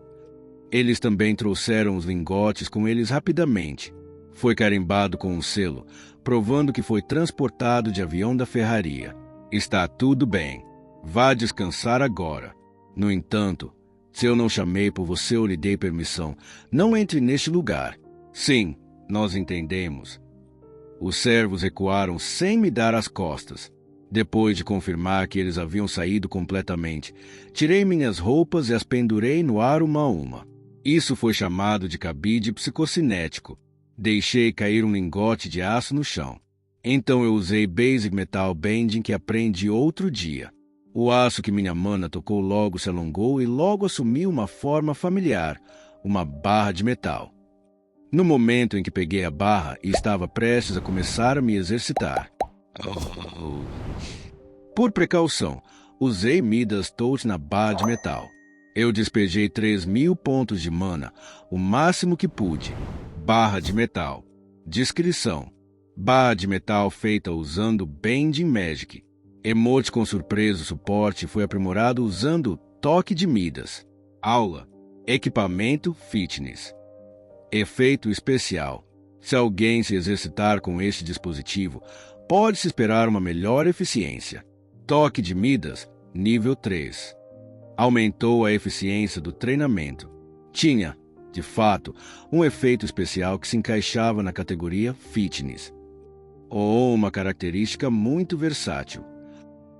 Eles também trouxeram os lingotes com eles rapidamente. Foi carimbado com um selo, provando que foi transportado de avião da ferraria. Está tudo bem. Vá descansar agora. No entanto, se eu não chamei por você ou lhe dei permissão, não entre neste lugar. Sim, nós entendemos. Os servos recuaram sem me dar as costas. Depois de confirmar que eles haviam saído completamente, tirei minhas roupas e as pendurei no ar uma a uma. Isso foi chamado de cabide psicocinético. Deixei cair um lingote de aço no chão. Então eu usei Basic Metal Bending que aprendi outro dia. O aço que minha mana tocou logo se alongou e logo assumiu uma forma familiar, uma barra de metal. No momento em que peguei a barra e estava prestes a começar a me exercitar. Por precaução, usei Midas Touch na barra de metal. Eu despejei 3.000 pontos de mana, o máximo que pude. Barra de metal. Descrição: barra de metal feita usando Bending Magic. Emoticon surpreso suporte foi aprimorado usando toque de Midas. Aula. Equipamento fitness. Efeito especial. Se alguém se exercitar com este dispositivo, pode-se esperar uma melhor eficiência. Toque de Midas, nível 3. Aumentou a eficiência do treinamento. Tinha, de fato, um efeito especial que se encaixava na categoria fitness. Ou uma característica muito versátil.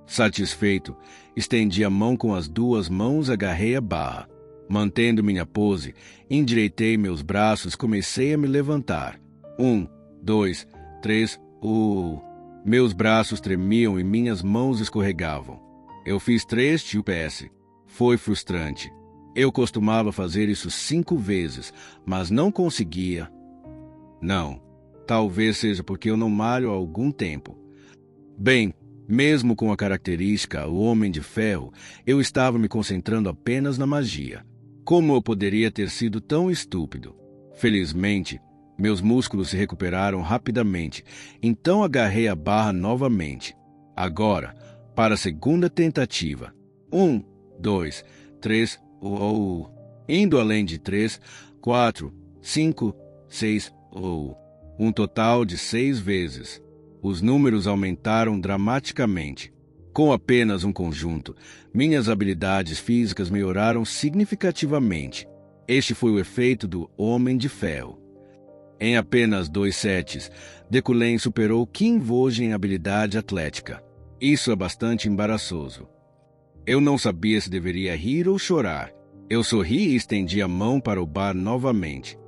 Satisfeito, estendi a mão com as duas mãos, agarrei a barra. Mantendo minha pose, endireitei meus braços e comecei a me levantar. 1, 2, 3, Meus braços tremiam e minhas mãos escorregavam. Eu fiz 3 TUPS. Foi frustrante. Eu costumava fazer isso 5 vezes, mas não conseguia. Não, talvez seja porque eu não malho há algum tempo. Bem, mesmo com a característica o Homem de Ferro, eu estava me concentrando apenas na magia. Como eu poderia ter sido tão estúpido? Felizmente, meus músculos se recuperaram rapidamente, então agarrei a barra novamente. Agora, para a segunda tentativa. 1, 2, 3, Indo além de 3, 4, 5, 6, Um total de 6 vezes. Os números aumentaram dramaticamente. Com apenas um conjunto, minhas habilidades físicas melhoraram significativamente. Este foi o efeito do Homem de Ferro. Em apenas 2 sets, Deculen superou Kim Voge em habilidade atlética. Isso é bastante embaraçoso. Eu não sabia se deveria rir ou chorar. Eu sorri e estendi a mão para o bar novamente.